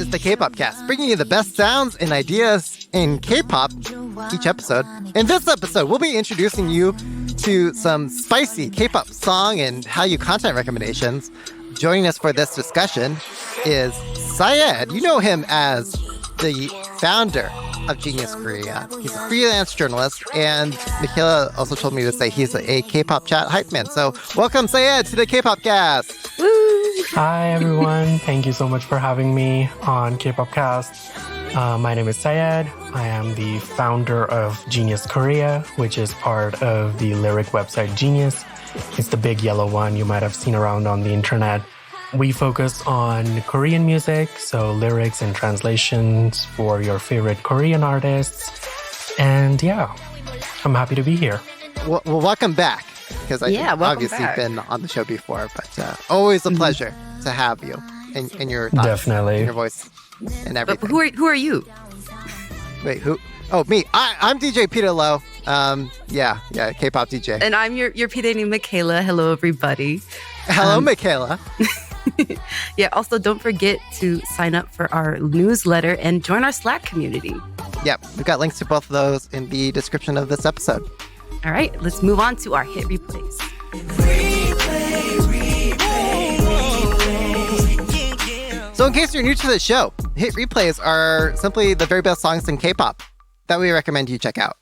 is the K-Pop Cast, bringing you the best sounds and ideas in K-pop each episode. In this episode, we'll be introducing you to some spicy K-pop song and hallyu content recommendations. Joining us for this discussion is Syed. You know him as the founder of Genius Korea. He's a freelance journalist, and Michaela also told me to say he's a K-pop chat hype man. So welcome, Syed, to the K-Pop Cast. Woo! Hi, everyone. Thank you so much for having me on K-Pop Cast. My name is Syed. I am the founder of Genius Korea, which is part of the lyric website Genius. It's the big yellow one you might have seen around on the internet. We focus on Korean music, so lyrics and translations for your favorite Korean artists. And yeah, I'm happy to be here. Well, welcome back, because I've obviously been on the show before, but always a pleasure to have you and your thoughts, definitely, and your voice and everything. But who are you? Wait, who? Oh, me. I'm DJ Peter Lowe. Yeah, K-pop DJ. And I'm your PD named Michaela. Hello, everybody. Hello, Michaela. Yeah, also don't forget to sign up for our newsletter and join our Slack community. Yep, we've got links to both of those in the description of this episode. All right, let's move on to our hit replays. So in case you're new to the show, hit replays are simply the very best songs in K-pop that we recommend you check out.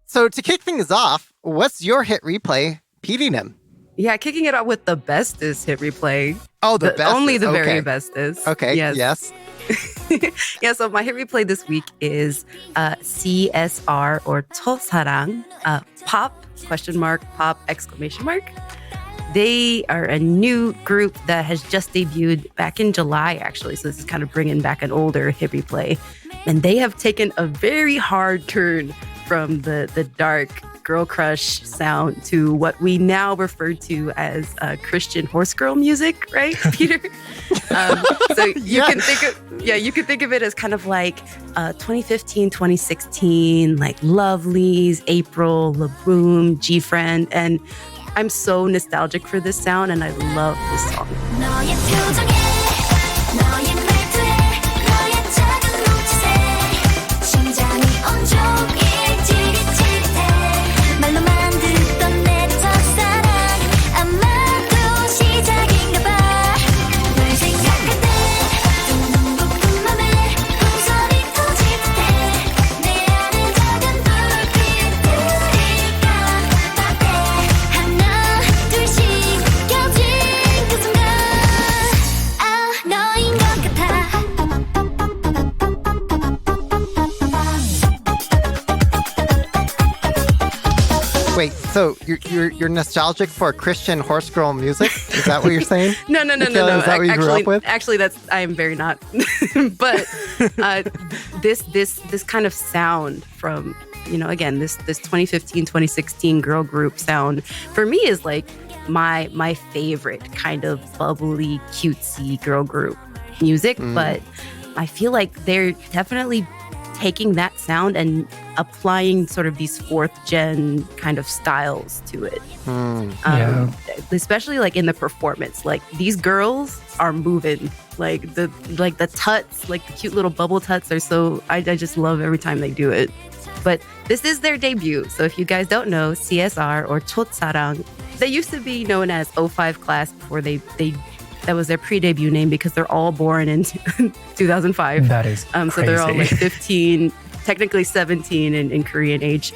So to kick things off, what's your hit replay, Nim? Yeah, kicking it out with the bestest hit replay. Oh, the bestest. Only the very bestest. Okay, yes. Yeah, so my hit replay this week is CSR or 첫사랑, pop, pop, ! They are a new group that has just debuted back in July, actually. So this is kind of bringing back an older hit replay. And they have taken a very hard turn from the dark girl crush sound to what we now refer to as Christian horse girl music, right, Peter? So you can think of it as kind of like 2015, 2016, like Lovelyz, April, La Boom, G-Friend, and I'm so nostalgic for this sound, and I love this song. Wait, so you're nostalgic for Christian horse girl music? Is that what you're saying? No. Michaela, is that what you grew up with? Actually, I am very not. But this kind of sound from, again, this 2015, 2016 girl group sound for me is like my favorite kind of bubbly, cutesy girl group music. But I feel like they're definitely taking that sound and applying sort of these fourth gen kind of styles to it. Especially like in the performance, like these girls are moving, like the tuts, like the cute little bubble tuts are so, I just love every time they do it. But this is their debut. So if you guys don't know, CSR or 첫사랑, they used to be known as 05 class before that was their pre-debut name because they're all born in 2005. That is crazy. So they're all like 15, technically 17 in Korean age.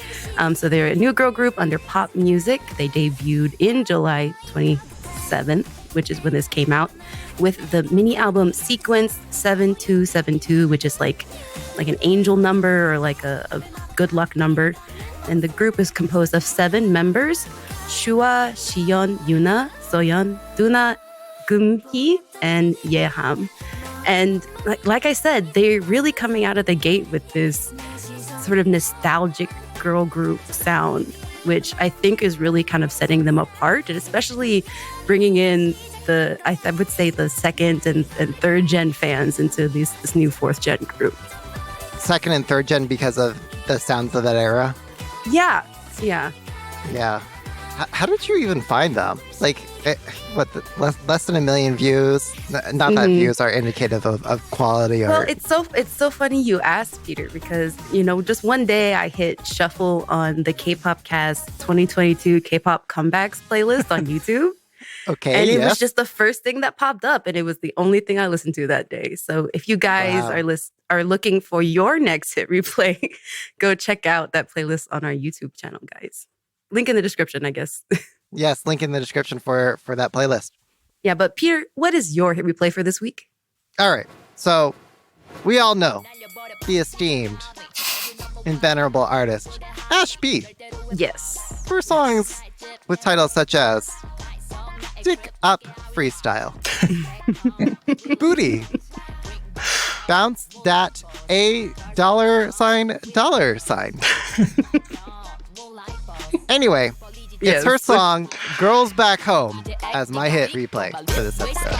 So they're a new girl group under Pop Music. They debuted in July 27th, which is when this came out, with the mini album Sequence 7272, which is like an angel number or like a good luck number. And the group is composed of 7 members: Shua, Shiyeon, Yuna, Soyeon, Duna, Gumhee, and Yeham. And like I said, they're really coming out of the gate with this sort of nostalgic girl group sound, which I think is really kind of setting them apart, and especially bringing in I would say the second and third gen fans into this new fourth gen group. Second and third gen because of the sounds of that era? Yeah. How did you even find them? Like, less than 1 million views? Not that views are indicative of quality or... Well, it's so funny you asked, Peter, because, just one day I hit shuffle on the Kpop Cast 2022 Kpop Comebacks playlist on YouTube. Okay, and it yes. was just the first thing that popped up, and it was the only thing I listened to that day. So if you guys are looking for your next hit replay, go check out that playlist on our YouTube channel, guys. Link in the description, I guess. Yes, link in the description for that playlist. Yeah, but Peter, what is your hit replay for this week? All right, so we all know the esteemed and venerable artist, Ash B. Yes. For songs with titles such as Stick Up Freestyle, Booty, Bounce That $$. Anyway, it's her song, Girls Back Home, as my hit replay for this episode.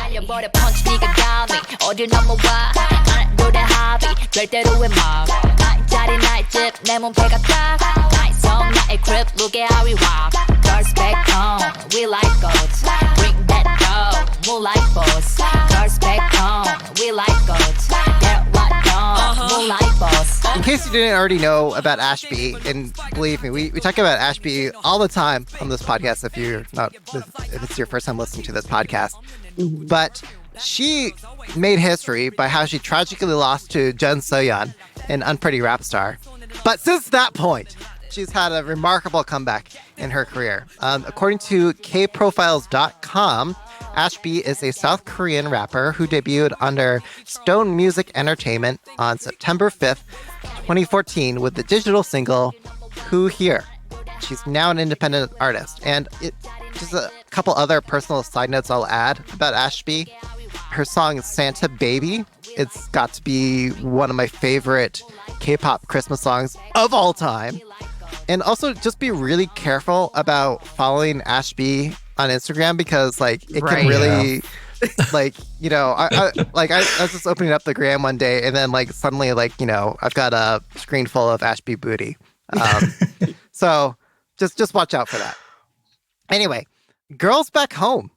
Girls back home, we like goats. Bring that dough, moonlight boss. Girls back home, we like goats. Get what done, moonlight boss. In case you didn't already know about Ashby, and believe me, we talk about Ashby all the time on this podcast if it's your first time listening to this podcast. But she made history by how she tragically lost to Jun Soyeon, an unpretty rap star. But since that point, she's had a remarkable comeback in her career. According to kprofiles.com, Ashby is a South Korean rapper who debuted under Stone Music Entertainment on September 5th, 2014 with the digital single, Who Here? She's now an independent artist. And just a couple other personal side notes I'll add about Ashby. Her song Santa Baby, it's got to be one of my favorite K-pop Christmas songs of all time. And also just be really careful about following Ashby on Instagram because it can really I was just opening up the gram one day and then suddenly I've got a screen full of Ashby booty. So just watch out for that. Anyway, Girls Back Home.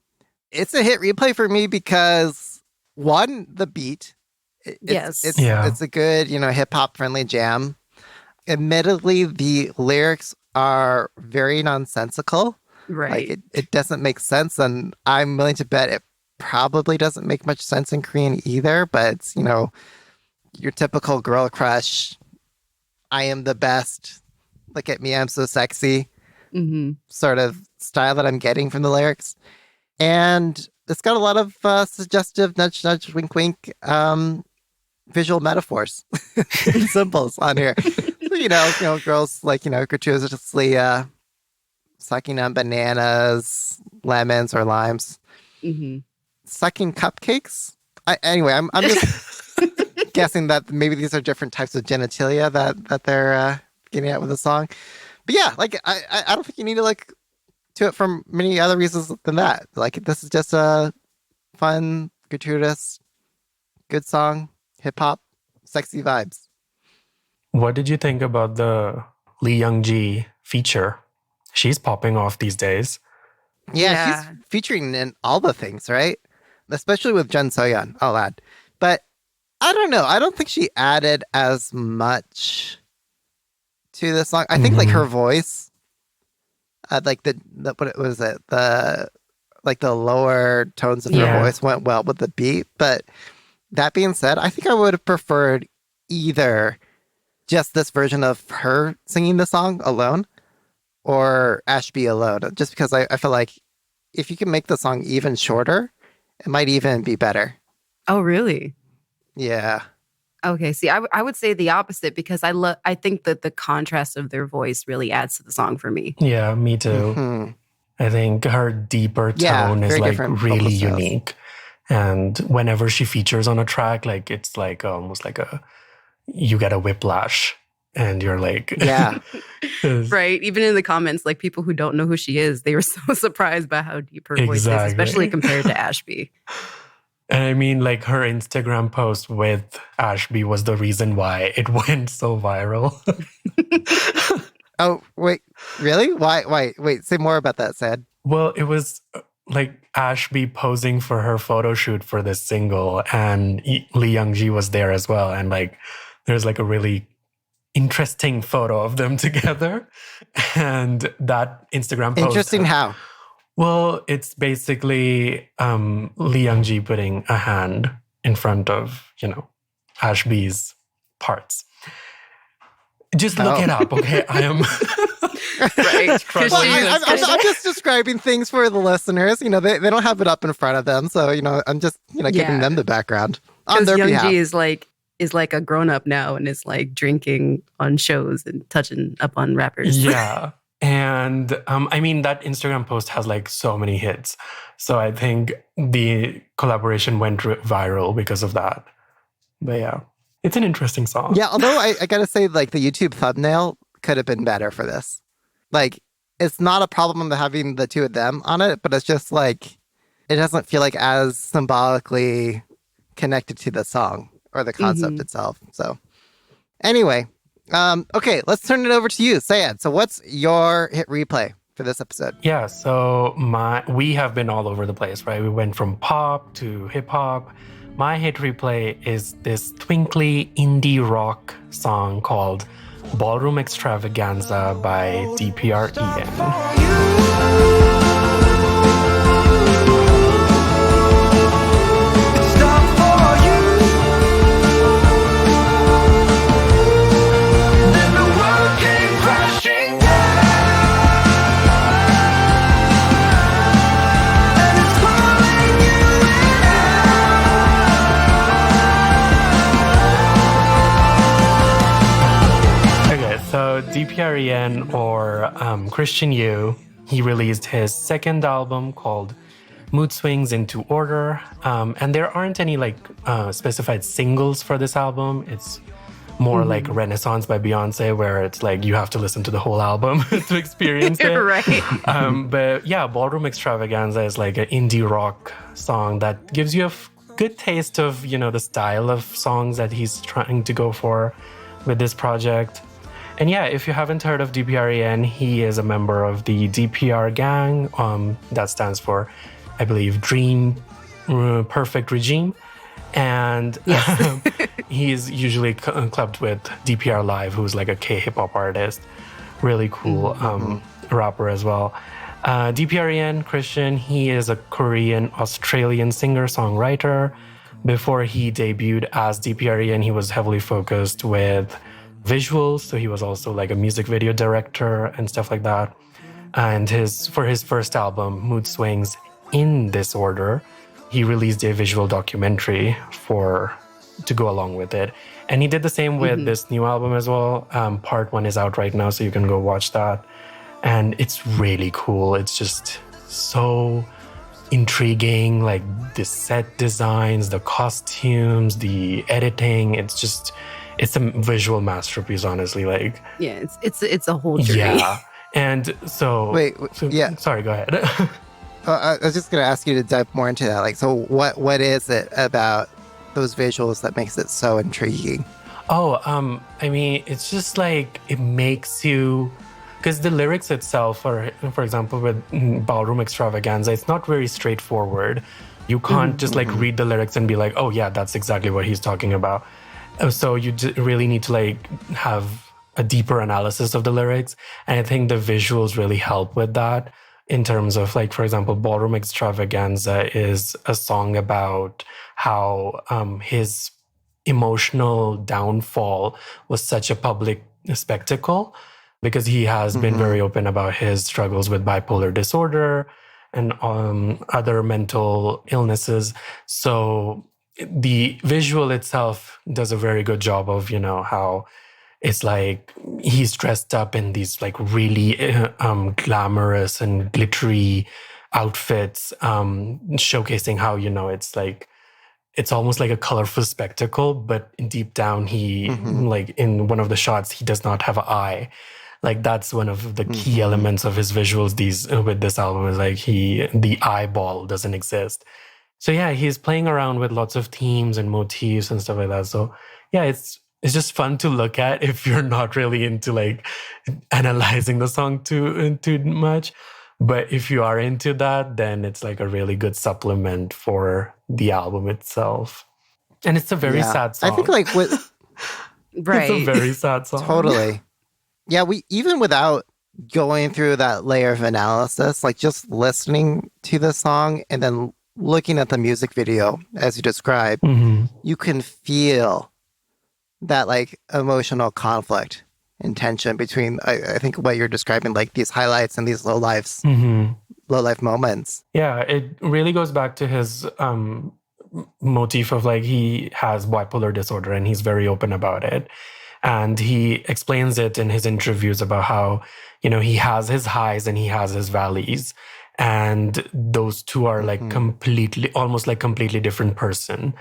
It's a hit replay for me because one, the beat. It's a good, hip hop friendly jam. Admittedly, the lyrics are very nonsensical. Right. It doesn't make sense, and I'm willing to bet it probably doesn't make much sense in Korean either, but it's, your typical girl crush, I am the best, look at me, I'm so sexy, sort of style that I'm getting from the lyrics. And it's got a lot of suggestive nudge, nudge, wink, wink visual metaphors and symbols on here. Girls gratuitously sucking on bananas, lemons, or limes. Sucking cupcakes. I'm just guessing that maybe these are different types of genitalia that they're getting at with the song. But yeah, I don't think you need to to it for many other reasons than that. This is just a fun, gratuitous, good song, hip hop, sexy vibes. What did you think about the Lee Young-ji feature? She's popping off these days. Yeah, she's featuring in all the things, right? Especially with Jun Soyeon, I'll add. But I don't know. I don't think she added as much to the song. I think her voice, what was it? The lower tones of her voice went well with the beat. But that being said, I think I would have preferred either just this version of her singing the song alone or Ashby alone, just because I feel like if you can make the song even shorter, it might even be better. Oh, really? Yeah. Okay. See, I would say the opposite because I think that the contrast of their voice really adds to the song for me. Yeah, me too. I think her deeper tone is really unique. And whenever she features on a track, it's almost you get a whiplash and you're yeah. Right. Even in the comments, people who don't know who she is, they were so surprised by how deep her voice is, especially compared to Ashby. And I mean, her Instagram post with Ashby was the reason why it went so viral. Oh, wait, really? Why? Wait, say more about that, Sad. Well, it was like Ashby posing for her photo shoot for this single, and Lee Young-ji was there as well. And like, there's like a really interesting photo of them together. And that Instagram post. Interesting how? Well, it's basically Lee Young-ji putting a hand in front of, Ashby's parts. Just look it up, okay? I am... Right. Well, I'm just describing things for the listeners. They don't have it up in front of them. So, I'm just, giving them the background on their behalf. Young-ji is like a grown-up now and is like drinking on shows and touching up on rappers. Yeah. And that Instagram post has like so many hits. So I think the collaboration went viral because of that. But yeah, it's an interesting song. Yeah, although I gotta say, like, the YouTube thumbnail could have been better for this. Like, it's not a problem having the two of them on it, but it's just like, it doesn't feel like as symbolically connected to the song or the concept itself. So anyway, okay, let's turn it over to you, Syed. So what's your hit replay for this episode? Yeah, so we have been all over the place, right? We went from pop to hip hop. My hit replay is this twinkly indie rock song called Ballroom Extravaganza by DPREN. So DPREN, or Christian Yu, he released his second album called Mood Swings Into Order. And there aren't any specified singles for this album. It's more like Renaissance by Beyonce, where it's like you have to listen to the whole album to experience it. Right. But yeah, Ballroom Extravaganza is like an indie rock song that gives you a good taste of, the style of songs that he's trying to go for with this project. And yeah, if you haven't heard of DPREN, he is a member of the DPR gang. That stands for, I believe, Dream Perfect Regime. And he's usually clubbed with DPR Live, who's like a K-hip hop artist. Really cool rapper as well. DPREN, Christian, he is a Korean-Australian singer-songwriter. Before he debuted as DPREN, he was heavily focused with visuals, so he was also like a music video director and stuff like that. And for his first album, Mood Swings in This Order, he released a visual documentary to go along with it. And he did the same with this new album as well. Part 1 is out right now, so you can go watch that. And it's really cool. It's just so intriguing, like the set designs, the costumes, the editing. It's a visual masterpiece, honestly. Like, yeah, it's a whole journey. Yeah, and so yeah. Sorry, go ahead. I was just gonna ask you to dive more into that. Like, so what is it about those visuals that makes it so intriguing? Oh, it's just like it makes you, because the lyrics itself, or for example, with Ballroom Extravaganza, it's not very straightforward. You can't just like read the lyrics and be like, oh yeah, that's exactly what he's talking about. So you really need to like have a deeper analysis of the lyrics. And I think the visuals really help with that in terms of like, for example, Ballroom Extravaganza is a song about how his emotional downfall was such a public spectacle because he has been very open about his struggles with bipolar disorder and other mental illnesses. So the visual itself does a very good job of, how it's like he's dressed up in these like really glamorous and glittery outfits, showcasing how, it's like, it's almost like a colorful spectacle, but deep down he, like in one of the shots, he does not have an eye. Like that's one of the key elements of his visuals with this album is like the eyeball doesn't exist. So yeah, he's playing around with lots of themes and motifs and stuff like that. So yeah, it's it's just fun to look at if you're not really into like analyzing the song too much. But if you are into that, then it's like a really good supplement for the album itself. And it's a very sad song. I think like with Right. It's a very sad song. Totally. Yeah, we even without going through that layer of analysis, like just listening to the song and then looking at the music video as you described, you can feel that like emotional conflict and tension between I think what you're describing, like these highlights and these low life moments. Yeah, it really goes back to his motif of like he has bipolar disorder and he's very open about it. And he explains it in his interviews about how, you know, he has his highs and he has his valleys. And those two are like almost like completely different person.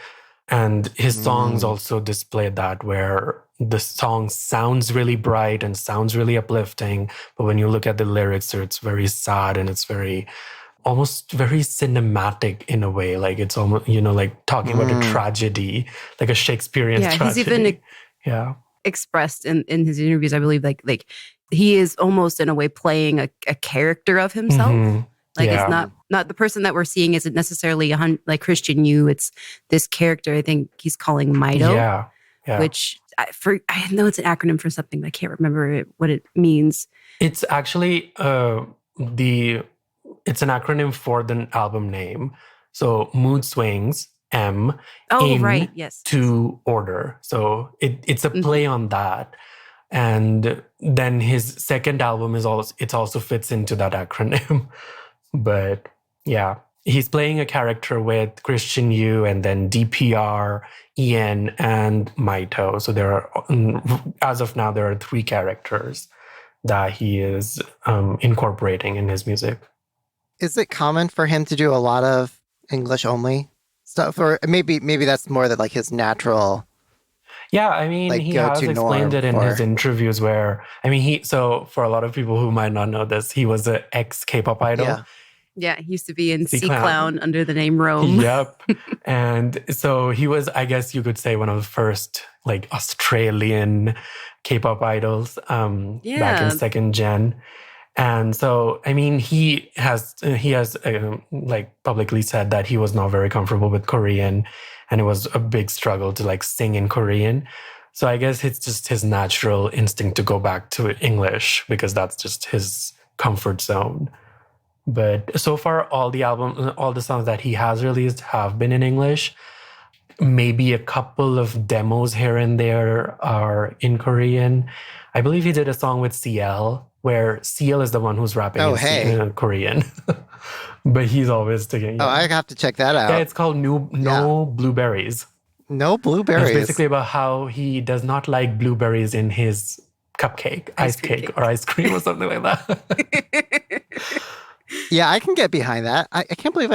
And his songs also display that, where the song sounds really bright and sounds really uplifting. But when you look at the lyrics, it's very sad and it's almost very cinematic in a way. Like it's almost, you know, like talking about a tragedy, like a Shakespearean tragedy. He's even expressed in his interviews, I believe, like he is almost in a way playing a character of himself. Like it's not the person that we're seeing isn't necessarily like Christian Yu. It's this character I think he's calling Mido, which I know it's an acronym for something, but I can't remember what it means. It's actually it's an acronym for the album name. So Mood Swings, M, to order. So it's a play on that. And then his second album it also fits into that acronym. But yeah, he's playing a character with Christian Yu and then DPR, Ian, and Maito. So as of now, there are 3 characters that he is incorporating in his music. Is it common for him to do a lot of English only stuff, or maybe that's more than like his natural? Yeah, I mean, like, he has explained it in his interviews where, I mean, so for a lot of people who might not know this, he was an ex-K-pop idol. Yeah, he used to be in C-Clown under the name Rome. Yep. And so he was, I guess you could say, one of the first like Australian K-pop idols back in second gen. And so, I mean, he has like publicly said that he was not very comfortable with Korean, and it was a big struggle to like sing in Korean. So I guess it's just his natural instinct to go back to English because that's just his comfort zone. But so far, all the songs that he has released have been in English. Maybe a couple of demos here and there are in Korean. I believe he did a song with CL, where CL is the one who's rapping in Korean. But he's always taking... Oh, I have to check that out. Yeah, it's called No Blueberries. No Blueberries. It's basically about how he does not like blueberries in his cupcake, ice cake, or ice cream or something like that. Yeah, I can get behind that. I can't believe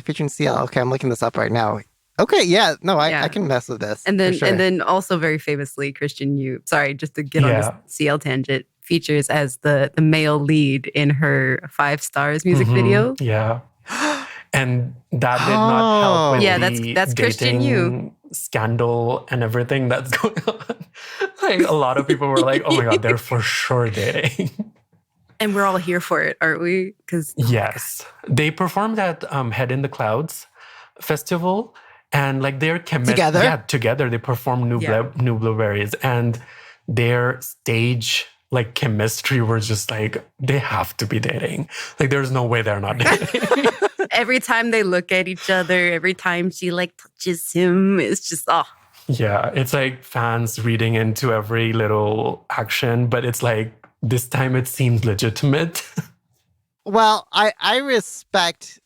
featuring CL. Okay, I'm looking this up right now. Okay, I can mess with this. And then also very famously, Christian Yu, sorry, just to get on this CL tangent, features as the male lead in her 5 Stars music video. Yeah. And that did not help with that's Christian Yu scandal and everything that's going on. Like a lot of people were like, "Oh my god, they're for sure dating." And we're all here for it, aren't we? Yes, they performed at Head in the Clouds festival, and like their chemistry together. They performed New Blueberries, and their stage like chemistry were just like they have to be dating. Like there's no way they're not dating. Every time they look at each other, every time she like touches him, it's just Yeah, it's like fans reading into every little action, but it's like this time it seems legitimate. Well, I respect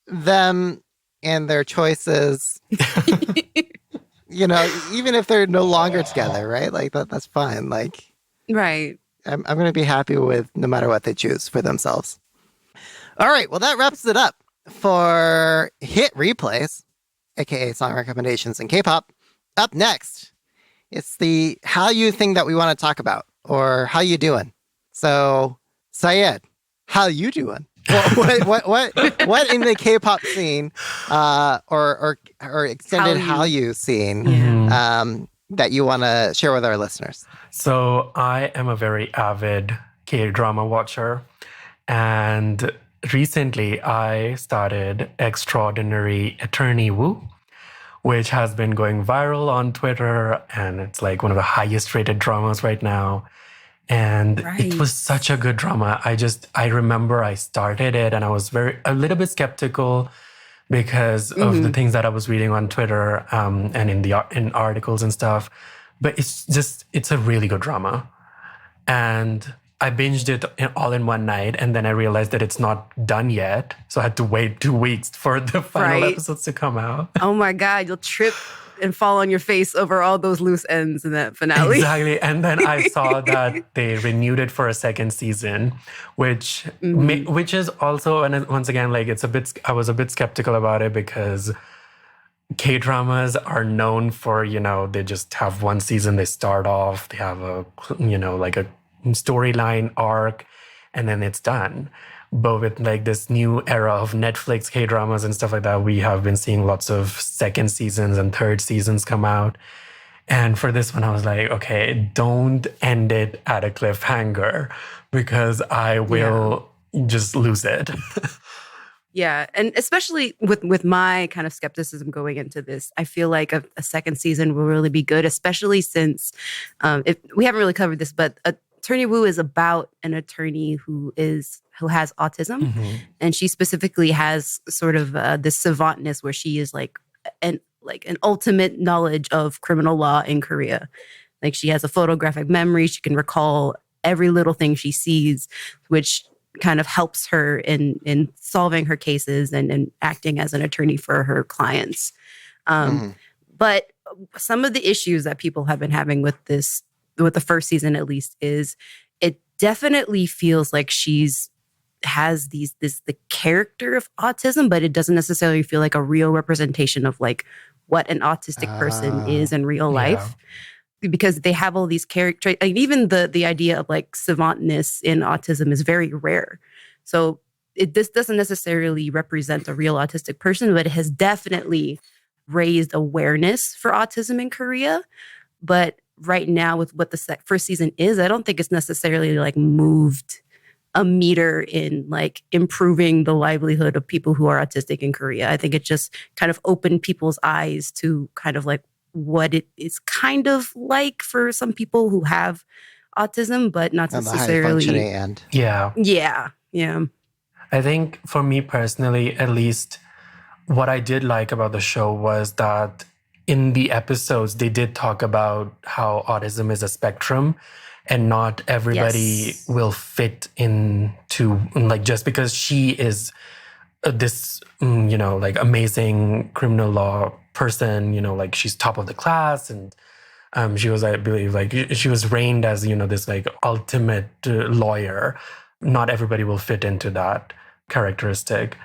them and their choices. You know, even if they're no longer together, right? Like that's fine. Like, right. I'm going to be happy with no matter what they choose for themselves. All right. Well, that wraps it up for hit replays, aka song recommendations in K-pop. Up next, it's the hallyu thing that we want to talk about, or how you doing? So, Syed, how you doing? What in the K-pop scene, or extended hallyu scene, that you want to share with our listeners? So I am a very avid K-drama watcher. And recently I started Extraordinary Attorney Woo, which has been going viral on Twitter. And it's like one of the highest rated dramas right now. And it was such a good drama. I remember I started it and I was a little bit skeptical because of the things that I was reading on Twitter and in articles and stuff. But it's a really good drama. And I binged it all in one night. And then I realized that it's not done yet. So I had to wait 2 weeks for the final episodes to come out. Oh my God, you'll trip and fall on your face over all those loose ends in that finale. Exactly. And then I saw that they renewed it for a second season, which is also, and once again, like I was a bit skeptical about it because K-dramas are known for, they just have one season, they start off, they have like a storyline arc, and then it's done. But with like this new era of Netflix K-dramas and stuff like that, we have been seeing lots of second seasons and third seasons come out. And for this one, I was like, okay, don't end it at a cliffhanger because I will just lose it. Yeah. And especially with my kind of skepticism going into this, I feel like a second season will really be good, especially since we haven't really covered this, but Attorney Woo is about an attorney who has autism, and she specifically has sort of this savantness where she is like an ultimate knowledge of criminal law in Korea. Like she has a photographic memory; she can recall every little thing she sees, which kind of helps her in solving her cases and acting as an attorney for her clients. But some of the issues that people have been having with the first season at least is it definitely feels like has the character of autism, but it doesn't necessarily feel like a real representation of like what an autistic person is in real life. Because they have all these characters, like even the idea of like savantness in autism is very rare. So this doesn't necessarily represent a real autistic person, but it has definitely raised awareness for autism in Korea. But right now with what the first season is, I don't think it's necessarily like moved a meter in like improving the livelihood of people who are autistic in Korea. I think it just kind of opened people's eyes to kind of like what it is kind of like for some people who have autism, but not necessarily. On the high-functioning end. Yeah. I think for me personally, at least, what I did like about the show was that in the episodes, they did talk about how autism is a spectrum and not everybody will fit into, like, just because she is this, like amazing criminal law person, like she's top of the class. And she was, I believe, like she was reigned as, this like ultimate lawyer. Not everybody will fit into that characteristic.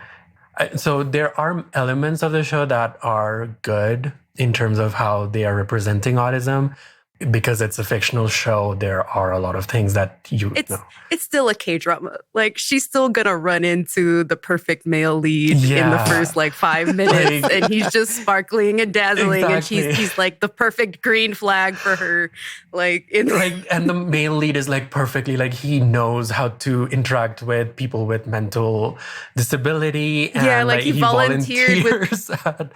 So there are elements of the show that are good in terms of how they are representing autism. Because it's a fictional show, there are a lot of things that it's still a K-drama. Like, she's still gonna run into the perfect male lead in the first, 5 minutes. And he's just sparkling and dazzling. Exactly. And he's like the perfect green flag for her. And the male lead is like perfectly, like he knows how to interact with people with mental disability. And he volunteered volunteers at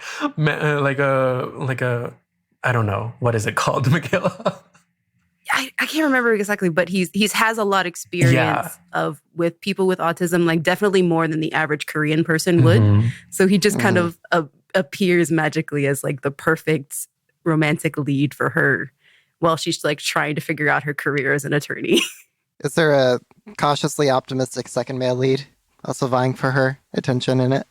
I don't know. What is it called, Michaela? I can't remember exactly, but he's has a lot of experience with people with autism, like definitely more than the average Korean person would. So he just kind of appears magically as like the perfect romantic lead for her while she's like trying to figure out her career as an attorney. Is there a cautiously optimistic second male lead also vying for her attention in it?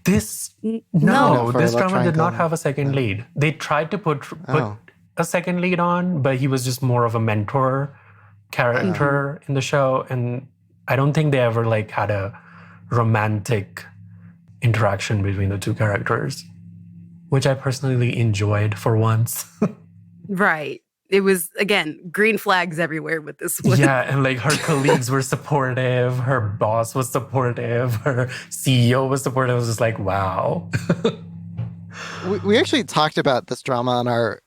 This drama did not have a second lead. They tried to put a second lead on, but he was just more of a mentor character in the show. And I don't think they ever had a romantic interaction between the two characters, which I personally enjoyed for once. Right. It was, again, green flags everywhere with this one. Yeah, and her colleagues were supportive, her boss was supportive, her CEO was supportive. I was just like, wow. We actually talked about this drama on our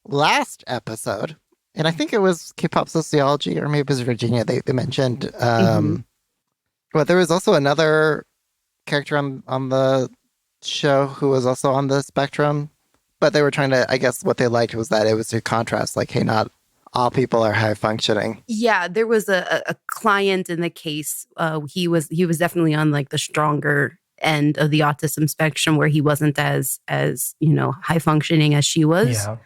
last episode, and I think it was K-pop sociology, or maybe it was Virginia, they mentioned, but there was also another character on the show who was also on the spectrum, but they were trying to, I guess what they liked was that it was to contrast, like, hey, not all people are high functioning. Yeah, there was a client in the case. He was definitely on like the stronger end of the autism spectrum, where he wasn't as high functioning as she was. Yeah.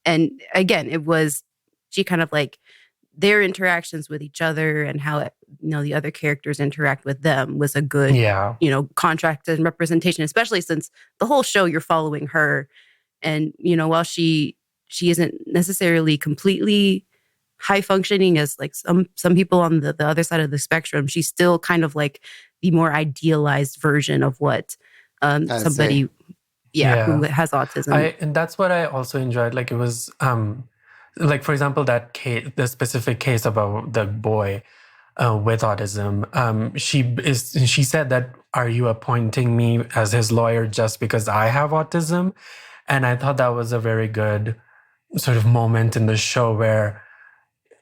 And again, it was she kind of like their interactions with each other and how the other characters interact with them was a good contrast and representation, especially since the whole show you're following her, and while she isn't necessarily completely high functioning as like some people on the other side of the spectrum, she's still kind of like the more idealized version of what somebody who has autism. And that's what I also enjoyed. Like it was like, for example, that case, the specific case about the boy with autism. She said that, are you appointing me as his lawyer just because I have autism? And I thought that was a very good sort of moment in the show where,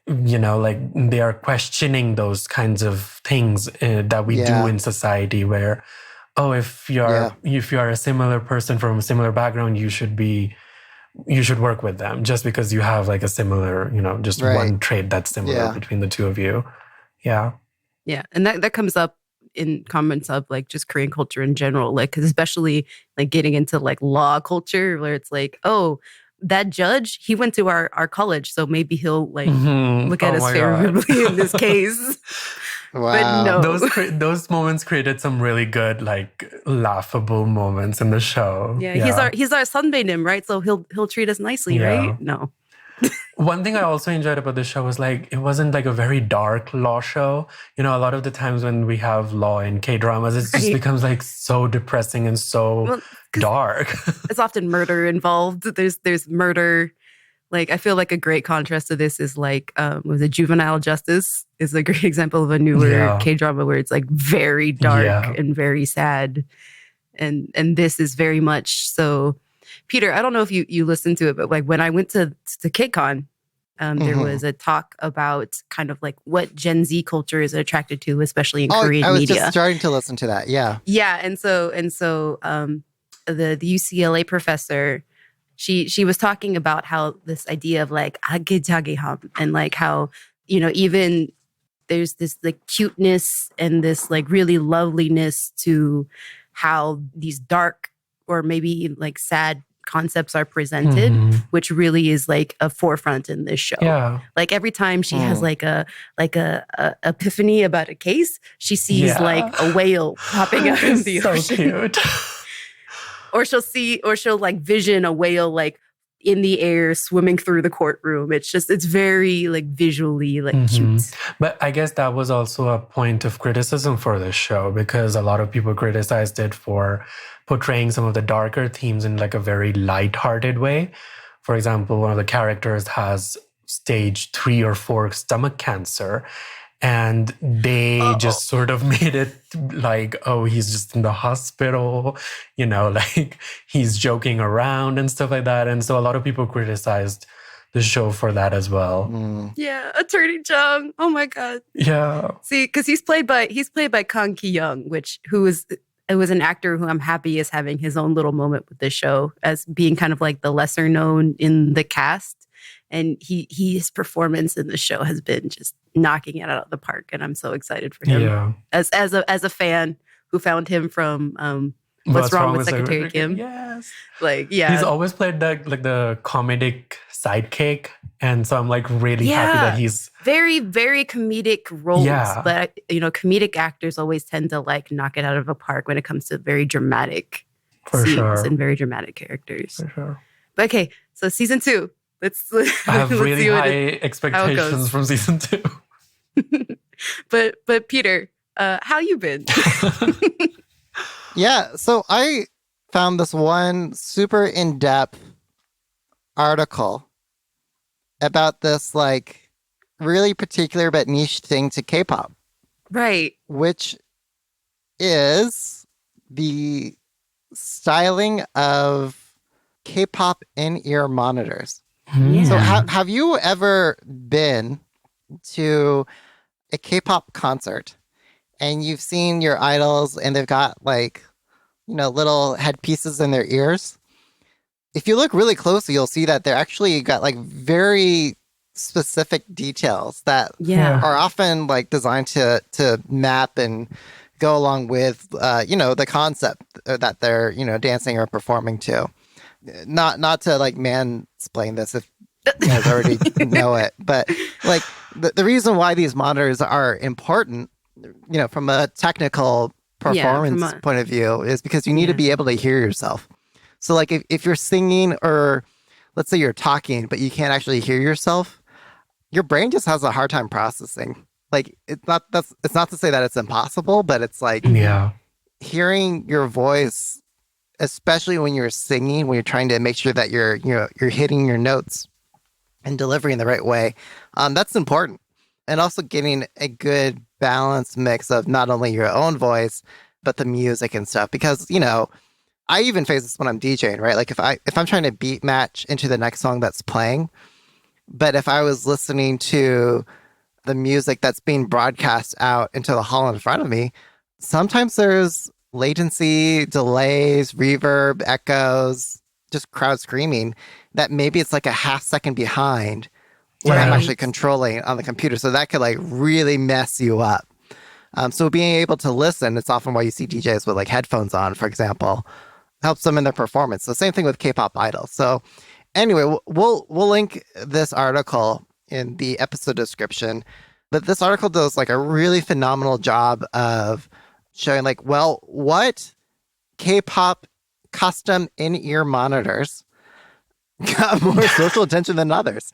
like they are questioning those kinds of things that we do in society, where, oh, if you're a similar person from a similar background, you should work with them just because you have like a similar, just one trait that's similar between the two of you. Yeah. Yeah. And that comes up in comments of like just Korean culture in general, like, cause especially like getting into like law culture where it's like, oh, that judge, he went to our college, so maybe he'll like look at us favorably in this case. Wow. But no. Those moments created some really good, like, laughable moments in the show. Yeah. He's our sunbaenim, right? So he'll treat us nicely, right? No. One thing I also enjoyed about the show was like, it wasn't like a very dark law show. A lot of the times when we have law in K-dramas, it just becomes like so depressing and so dark. It's often murder involved. There's murder. Like, I feel like a great contrast to this is like, was it Juvenile Justice is a great example of a newer K-drama where it's like very dark and very sad. And this is very much so. Peter, I don't know if you listened to it, but like when I went to KCON, there was a talk about kind of like what Gen Z culture is attracted to, especially in Korean media. I was just starting to listen to that. Yeah. Yeah. And so the UCLA professor, she was talking about how this idea of like agejageham and like how, even there's this like cuteness and this like really loveliness to how these dark or maybe like sad concepts are presented, which really is like a forefront in this show. Yeah. Like every time she has like a epiphany about a case, she sees like a whale popping out of the ocean. Cute. Or she'll like vision a whale like in the air swimming through the courtroom. It's very like visually like cute. But I guess that was also a point of criticism for this show, because a lot of people criticized it for portraying some of the darker themes in like a very light-hearted way. For example, one of the characters has stage 3 or 4 stomach cancer, and they just sort of made it like, oh, he's just in the hospital, like he's joking around and stuff like that. And so a lot of people criticized the show for that as well. Yeah, Attorney Jung. Oh my God. Yeah. See, because he's played by Kang Ki-young, who was an actor who I'm happy is having his own little moment with this show as being kind of like the lesser known in the cast. And his performance in the show has been just knocking it out of the park, and I'm so excited for him. Yeah. As a fan who found him from What's Wrong with Secretary Kim. Yes. Like, yeah. He's always played the comedic sidekick, and so I'm like really happy that he's very, very comedic roles. Yeah. But comedic actors always tend to like knock it out of the park when it comes to very dramatic scenes and very dramatic characters. For sure. But okay, so season 2. I have really high expectations from season 2. But Peter, how you been? Yeah, so I found this one super in-depth article about this like really particular but niche thing to K-pop. Right. Which is the styling of K-pop in-ear monitors. Yeah. So have you ever been to a K-pop concert and you've seen your idols and they've got like, little headpieces in their ears? If you look really closely, you'll see that they're actually got like very specific details that Yeah. are often like designed to map and go along with the concept that they're dancing or performing to. Not to like mansplain this if you guys already know it, but like the reason why these monitors are important, from a technical performance point of view, is because you need to be able to hear yourself. So like if you're singing, or let's say you're talking but you can't actually hear yourself, your brain just has a hard time processing. Like it's not to say that it's impossible, but it's like hearing your voice, especially when you're singing, when you're trying to make sure that you're hitting your notes and delivering the right way. That's important. And also getting a good balanced mix of not only your own voice, but the music and stuff. Because, I even face this when I'm DJing, right? Like if I'm trying to beat match into the next song that's playing, but if I was listening to the music that's being broadcast out into the hall in front of me, sometimes there's latency, delays, reverb, echoes, just crowd screaming, that maybe it's like a half second behind what I'm actually controlling on the computer. So that could like really mess you up. So being able to listen, it's often why you see DJs with like headphones on, for example, helps them in their performance. The same thing with K-pop idols. So anyway, we'll link this article in the episode description. But this article does like a really phenomenal job of showing like, well, what K-pop custom in-ear monitors got more social attention than others.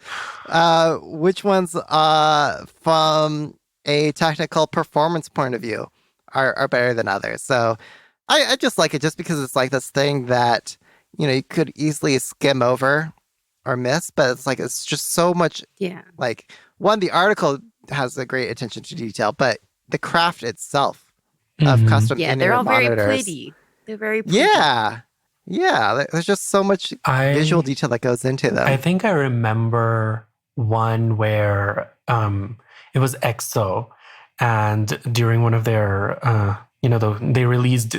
Which ones, from a technical performance point of view, are better than others. So I just like it just because it's like this thing that, you could easily skim over or miss, but it's just so much. Yeah. Like, one, the article has a great attention to detail, but the craft itself of custom in-ear they're all monitors, very pretty. They're very pretty. Yeah, there's just so much visual detail that goes into them. I think I remember one where it was EXO, and during one of their, they released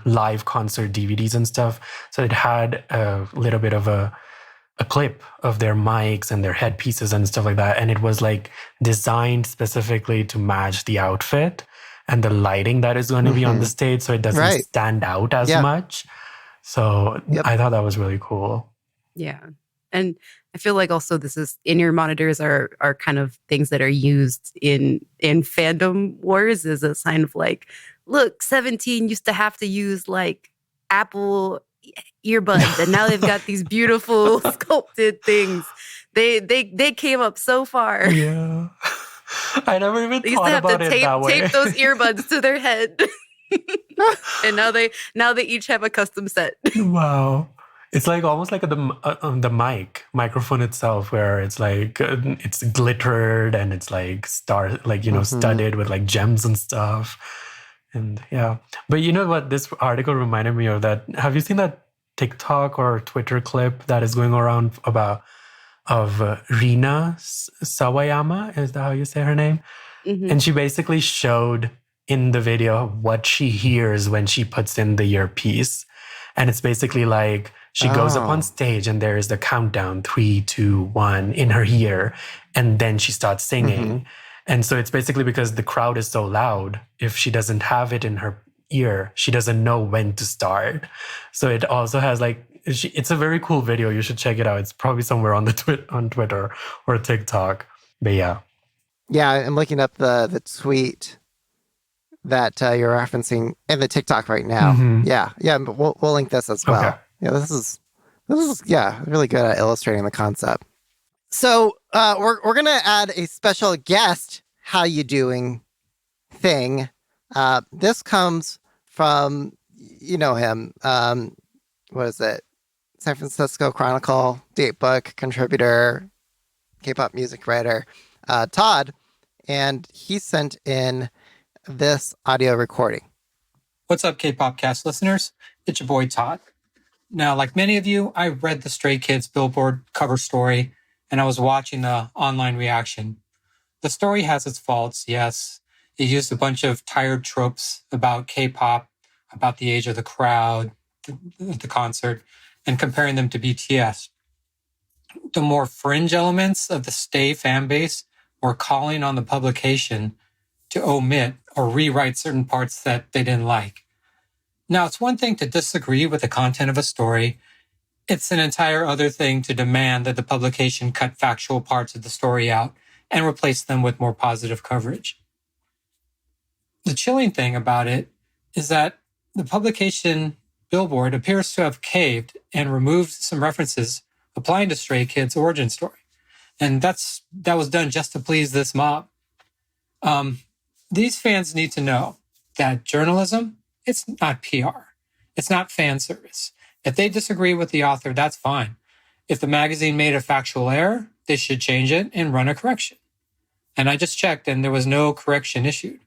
live concert DVDs and stuff. So it had a little bit of a clip of their mics and their headpieces and stuff like that. And it was like designed specifically to match the outfit and the lighting that is going to be on the stage, so it doesn't stand out as much. So I thought that was really cool. Yeah. And I feel like also this is in-ear monitors are kind of things that are used in fandom wars as a sign of like, look, 17 used to have to use like Apple earbuds, and now they've got these beautiful sculpted things. They came up so far. Yeah. I never even thought about it that way. Tape those earbuds to their head. And now they each have a custom set. Wow. It's like almost like the microphone itself, where it's like it's glittered and it's like studded with like gems and stuff. And yeah. But you know what this article reminded me of? That have you seen that TikTok or Twitter clip that is going around of Rina Sawayama? Is that how you say her name? Mm-hmm. And she basically showed in the video what she hears when she puts in the earpiece. And it's basically like she goes up on stage and there is the countdown 3, 2, 1 in her ear, and then she starts singing. Mm-hmm. And so it's basically because the crowd is so loud, if she doesn't have it in her ear, she doesn't know when to start. So it also has like, it's a very cool video. You should check it out. It's probably somewhere on on Twitter or TikTok. But yeah. Yeah, I'm looking up the tweet that you're referencing in the TikTok right now. Mm-hmm. Yeah, but we'll link this as well. Okay. Yeah, this is really good at illustrating the concept. So we're gonna add a special guest "How You Doing" thing. This comes from him. What is it? San Francisco Chronicle, Datebook contributor, K-pop music writer, Todd, and he sent in this audio recording. What's up, K-pop cast listeners? It's your boy Todd. Now, like many of you, I read the Stray Kids Billboard cover story and I was watching the online reaction. The story has its faults, yes. It used a bunch of tired tropes about K-pop, about the age of the crowd, the concert, and comparing them to BTS. The more fringe elements of the stay fan base were calling on the publication to omit or rewrite certain parts that they didn't like. Now, it's one thing to disagree with the content of a story. It's an entire other thing to demand that the publication cut factual parts of the story out and replace them with more positive coverage. The chilling thing about it is that the publication Billboard appears to have caved and removed some references applying to Stray Kids' origin story. And that was done just to please this mob. These fans need to know that journalism, it's not PR. It's not fan service. If they disagree with the author, that's fine. If the magazine made a factual error, they should change it and run a correction. And I just checked and there was no correction issued.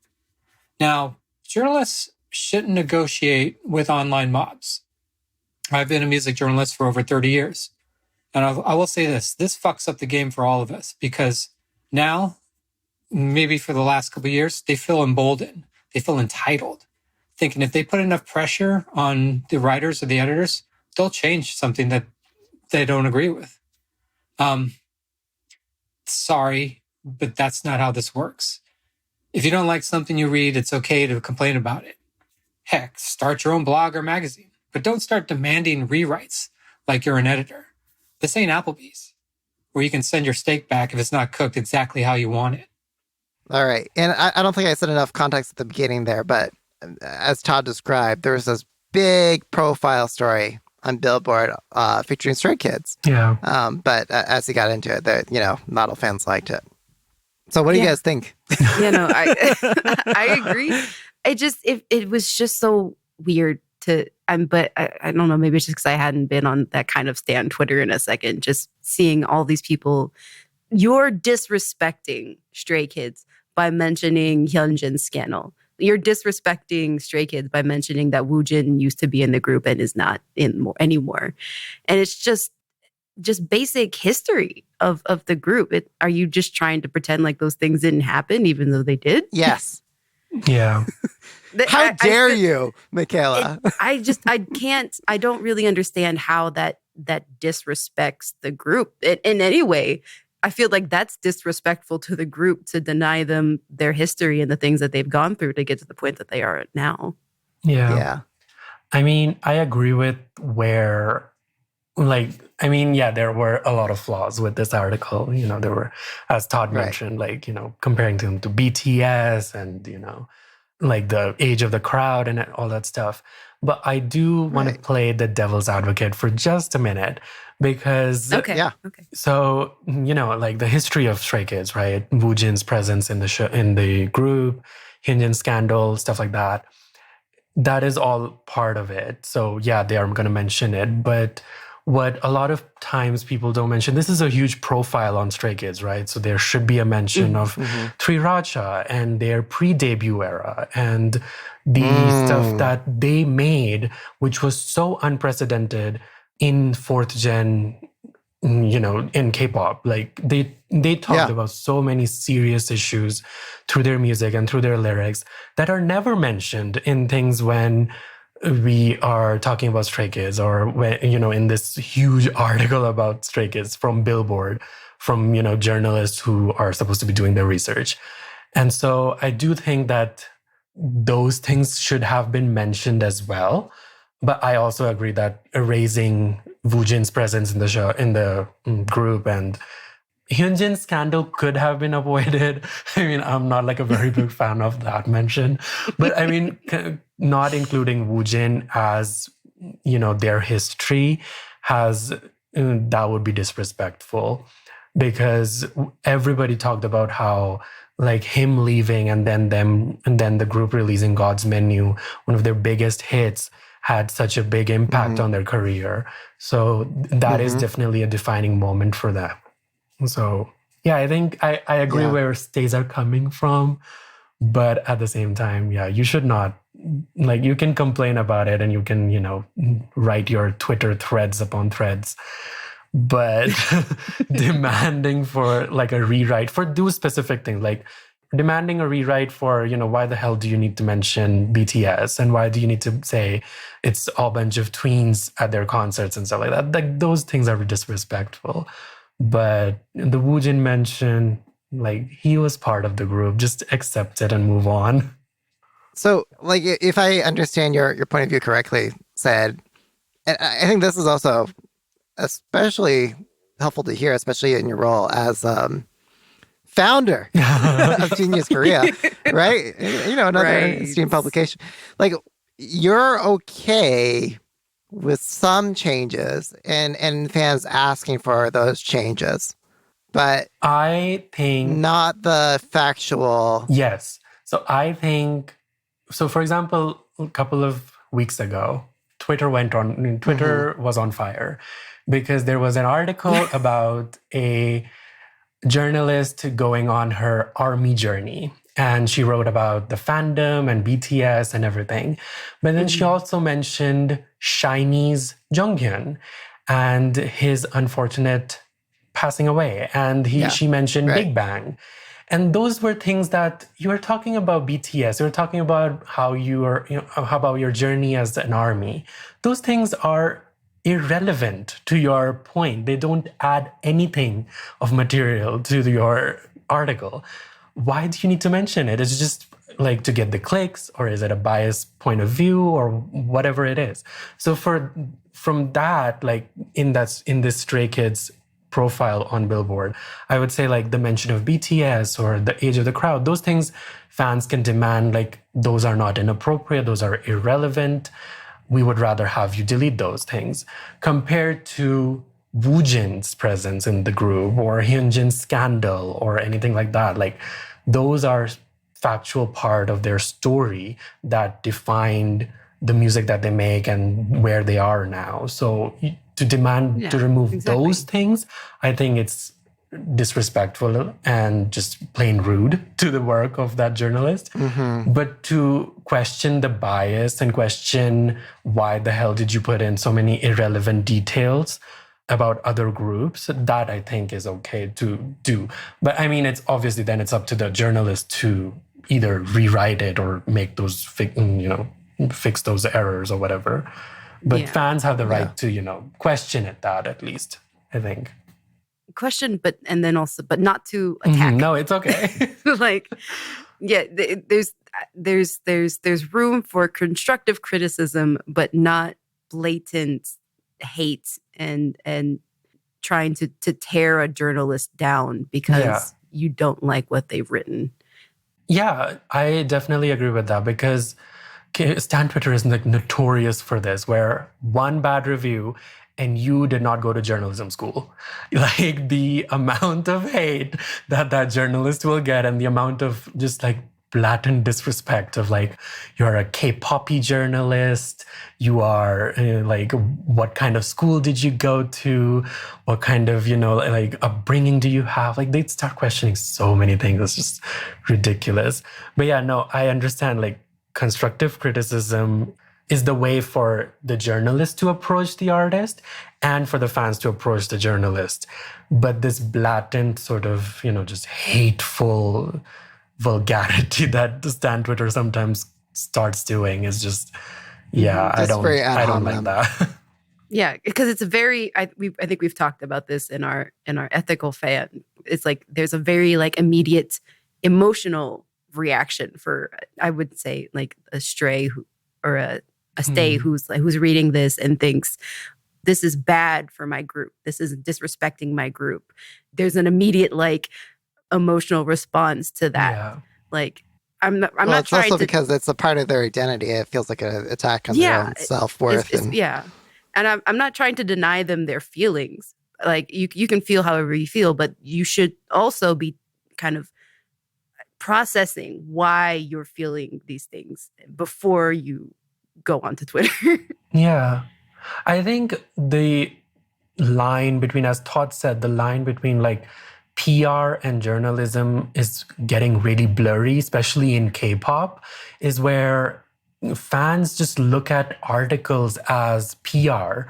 Now, journalists shouldn't negotiate with online mobs. I've been a music journalist for over 30 years. And I will say this fucks up the game for all of us because now, maybe for the last couple of years, they feel emboldened. They feel entitled, thinking if they put enough pressure on the writers or the editors, they'll change something that they don't agree with. Sorry, but that's not how this works. If you don't like something you read, it's okay to complain about it. Heck, start your own blog or magazine, but don't start demanding rewrites like you're an editor. This ain't Applebee's, where you can send your steak back if it's not cooked exactly how you want it. All right. And I don't think I said enough context at the beginning there, but as Todd described, there was this big profile story on Billboard featuring Stray Kids. Yeah. But as he got into it, not all fans liked it. So what do you guys think? I agree. It was just so weird but I don't know, maybe it's just because I hadn't been on that kind of stan Twitter in a second, just seeing all these people. You're disrespecting Stray Kids by mentioning Hyunjin's scandal. You're disrespecting Stray Kids by mentioning that Woojin used to be in the group and is not anymore. And it's just basic history of the group. Are you just trying to pretend like those things didn't happen even though they did? Yes. Yeah. How dare you, Michaela? I don't really understand how that disrespects the group in any way. I feel like that's disrespectful to the group to deny them their history and the things that they've gone through to get to the point that they are at now. Yeah. I mean, I agree with there were a lot of flaws with this article. There were, as Todd mentioned, comparing them to BTS and, the age of the crowd and all that stuff. But I do want to play the devil's advocate for just a minute because... Okay. So, the history of Stray Kids, right? Woojin's presence in the show, in the group, Hyunjin's scandal, stuff like that. That is all part of it. So, yeah, they are going to mention it. But what a lot of times people don't mention, this is a huge profile on Stray Kids, right? So there should be a mention of Triracha and their pre-debut era and the stuff that they made, which was so unprecedented in fourth gen, in K-pop. They talked about so many serious issues through their music and through their lyrics that are never mentioned in things when we are talking about Stray Kids or when, in this huge article about Stray Kids from Billboard, from, journalists who are supposed to be doing their research. And so I do think that those things should have been mentioned as well. But I also agree that erasing Woojin's presence in the show, in the group, and Hyunjin's scandal could have been avoided. I mean, I'm not a very big fan of that mention. But I mean, not including Woojin as, their history that would be disrespectful. Because everybody talked about how him leaving and then the group releasing God's Menu, one of their biggest hits, had such a big impact on their career. So that is definitely a defining moment for them. So, yeah, I think I agree where stays are coming from. But at the same time, you should not, you can complain about it and you can, write your Twitter threads upon threads. but demanding for like a rewrite for those specific things, like demanding a rewrite for, why the hell do you need to mention BTS? And why do you need to say it's a bunch of tweens at their concerts and stuff like that? Like, those things are disrespectful. But the Woojin mention, like, he was part of the group. Just accept it and move on. So, like, if I understand your point of view correctly, Syed, and I think this is also especially helpful to hear, especially in your role as founder of Genius Korea, right? Another esteemed publication. Like, you're okay with some changes and fans asking for those changes, but I think not the factual. Yes. So I think, for example, a couple of weeks ago, Twitter was on fire because there was an article about a journalist going on her army journey. And she wrote about the fandom and BTS and everything. But then she also mentioned SHINee's Jonghyun and his unfortunate passing away. And she mentioned Big Bang. And those were things that you were talking about BTS. You were talking about how how about your journey as an army. Those things are irrelevant to your point. They don't add anything of material to your article. Why do you need to mention it? Is it just like to get the clicks, or is it a biased point of view, or whatever it is? So from that, like in this Stray Kids profile on Billboard, I would say like the mention of BTS or the age of the crowd, those things fans can demand, like, those are not inappropriate, those are irrelevant. We would rather have you delete those things, compared to Woojin's presence in the group or Hyunjin's scandal or anything like that. Like, those are factual part of their story that defined the music that they make and where they are now. So to demand to remove those things, I think it's disrespectful and just plain rude to the work of that journalist. But to question the bias and question why the hell did you put in so many irrelevant details about other groups, that I think is okay to do. But I mean, it's obviously then it's up to the journalist to either rewrite it or make those, fix those errors or whatever. But fans have the right to, question it, that at least, I think. Question, but not to attack. No, it's okay. There's room for constructive criticism, but not blatant hate and trying to tear a journalist down because you don't like what they've written. Yeah, I definitely agree with that, because Stan Twitter is like notorious for this, where one bad review and you did not go to journalism school. Like, the amount of hate that journalist will get, and the amount of just like blatant disrespect of like, you're a K-poppy journalist, you are like, what kind of school did you go to? What kind of, like upbringing do you have? Like, they'd start questioning so many things. It's just ridiculous. But yeah, no, I understand, like, constructive criticism is the way for the journalist to approach the artist and for the fans to approach the journalist. But this blatant sort of, just hateful vulgarity that Stan Twitter sometimes starts doing is just, I don't like that. Yeah, because it's a very, I think we've talked about this in our ethical fan. It's like there's a very like immediate emotional reaction for, I would say, like a stray or a stay who's reading this and thinks, this is bad for my group. This is disrespecting my group. There's an immediate like emotional response to that. Yeah. Like, I'm not trying to... It's also because it's a part of their identity. It feels like an attack on their own self-worth. And I'm not trying to deny them their feelings. Like, you can feel however you feel, but you should also be kind of processing why you're feeling these things before you go onto Twitter. Yeah. I think the line between, as Todd said, the line between like PR and journalism is getting really blurry, especially in K-pop, is where fans just look at articles as PR.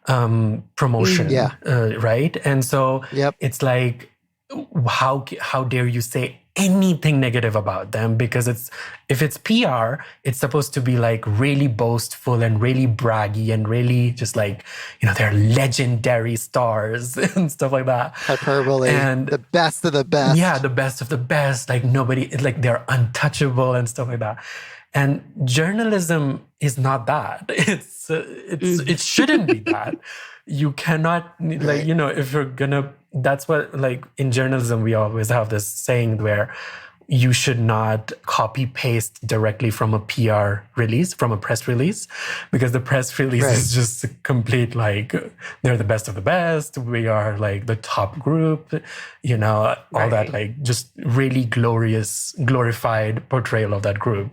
promotion, Yeah. right? And so Yep. it's like, how dare you say anything negative about them? Because if it's PR, it's supposed to be like really boastful and really braggy and really just like, they're legendary stars and stuff like that. Hyperbole. And the best of the best. Yeah, the best of the best. Like nobody, like they're untouchable and stuff like that. And journalism is not that. It shouldn't be that. You cannot, like, if you're gonna, that's what, like, in journalism, we always have this saying where you should not copy paste directly from a PR release, from a press release, because the press release is just a complete, like, they're the best of the best. We are like the top group, all that, like, just really glorified portrayal of that group.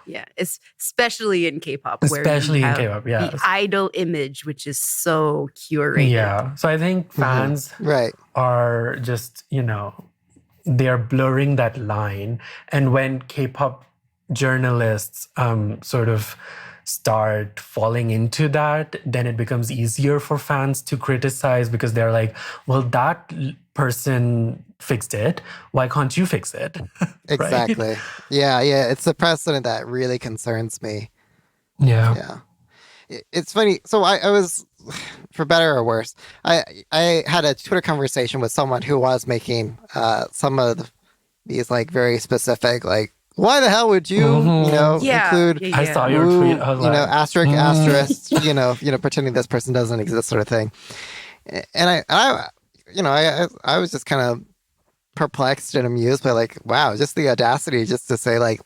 Yeah, especially in K-pop. Especially in K-pop, yeah. The idol image, which is so curated. Yeah, so I think fans are just, they're blurring that line. And when K-pop journalists sort of start falling into that, then it becomes easier for fans to criticize because they're like, well, that person fixed it. Why can't you fix it? Exactly. Yeah. It's the precedent that really concerns me. Yeah. It's funny. So I was, for better or worse, I had a Twitter conversation with someone who was making some of these like very specific, like, why the hell would you, include? I saw your tweet. I was like, asterisk, pretending this person doesn't exist, sort of thing. And I was just kind of perplexed and amused by, like, wow, just the audacity just to say, like,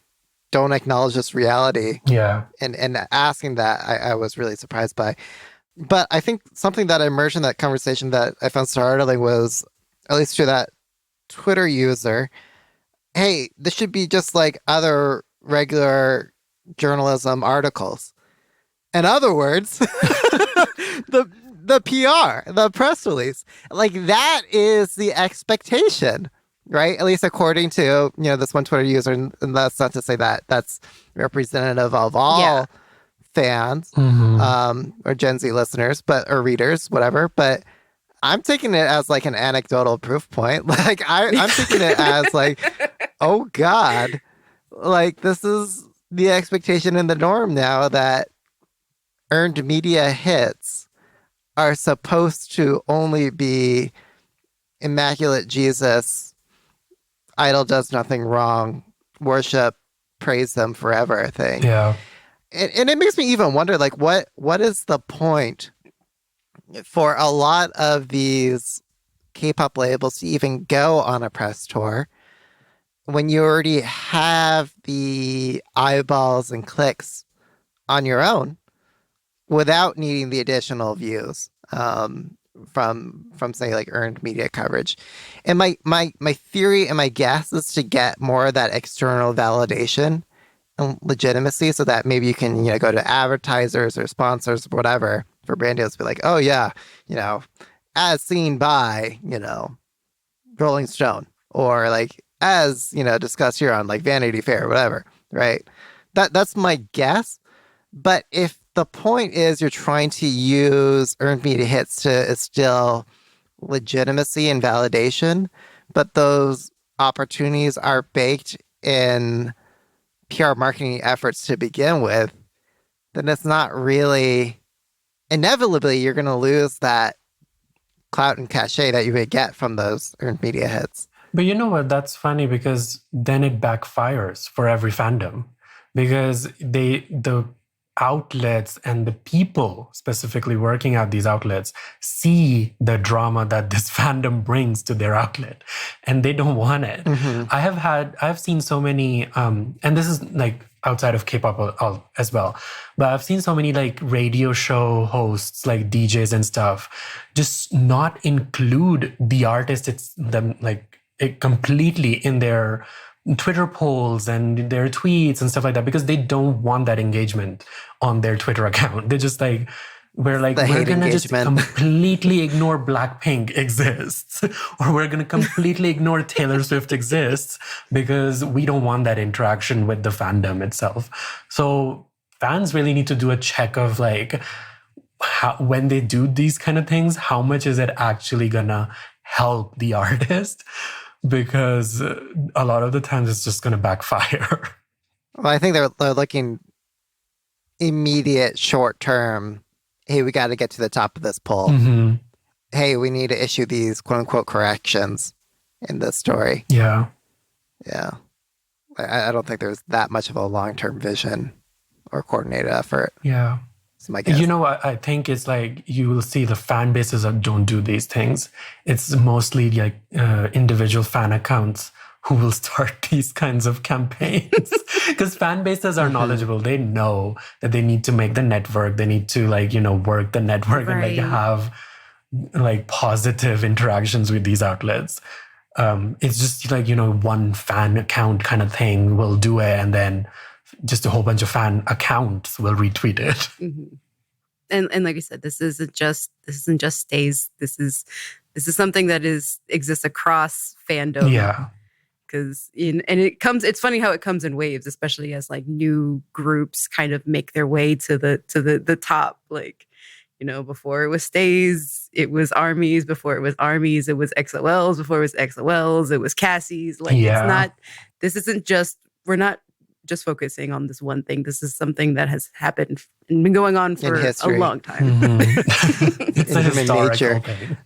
don't acknowledge this reality. Yeah. And asking that, I was really surprised by. But I think something that emerged in that conversation that I found startling was, at least to that Twitter user, hey, this should be just like other regular journalism articles. In other words, the PR, the press release, like that is the expectation, right? At least according to, this one Twitter user, and that's not to say that that's representative of all fans or Gen Z listeners, or readers, whatever. But I'm taking it as like an anecdotal proof point. Like I'm taking it as like, oh God, like this is the expectation in the norm now that earned media hits are supposed to only be immaculate Jesus, idol does nothing wrong, worship, praise them forever thing. Yeah. And it makes me even wonder, like, what is the point for a lot of these K-pop labels to even go on a press tour when you already have the eyeballs and clicks on your own without needing the additional views from say like earned media coverage. And my theory and my guess is to get more of that external validation and legitimacy, so that maybe you can go to advertisers or sponsors or whatever for brand deals, be like, oh yeah, as seen by Rolling Stone, or like as discussed here on like Vanity Fair or whatever, right? That's my guess. But if the point is you're trying to use earned media hits to instill legitimacy and validation, but those opportunities are baked in PR marketing efforts to begin with, then it's not really, inevitably you're going to lose that clout and cachet that you would get from those earned media hits. But you know what? That's funny, because then it backfires for every fandom, because the outlets and the people specifically working at these outlets see the drama that this fandom brings to their outlet, and they don't want it. I've seen so many, and this is like outside of K-pop as well, but I've seen so many like radio show hosts, like DJs and stuff, just not include the artists completely in their Twitter polls and their tweets and stuff like that, because they don't want that engagement on their Twitter account. They're just like, we're going to just completely ignore Blackpink exists, or we're going to completely ignore Taylor Swift exists, because we don't want that interaction with the fandom itself. So fans really need to do a check of like, when they do these kind of things, how much is it actually gonna help the artist? Because a lot of the times it's just gonna backfire. Well, I think they're looking immediate, short term. Hey, we got to get to the top of this poll. Mm-hmm. Hey, we need to issue these quote unquote corrections in this story. Yeah. Yeah. I don't think there's that much of a long term vision or coordinated effort. Yeah. That's my guess. You know what? I think it's like you will see the fan bases that don't do these things. It's mostly like individual fan accounts who will start these kinds of campaigns. Because fan bases are knowledgeable. They know that they need to make the network. They need to work the network and have positive interactions with these outlets. It's just one fan account kind of thing will do it, and then just a whole bunch of fan accounts will retweet it. Mm-hmm. And like I said, this isn't just stays. This is something that exists across fandom. Yeah. Because it's funny how it comes in waves, especially as new groups kind of make their way to the top. Before it was stays, it was armies. Before it was armies, it was XOLs. Before it was XOLs, it was Cassies. It's not. This isn't just. We're not just focusing on this one thing. This is something that has happened and been going on for a long time. Mm-hmm. It's a historical thing.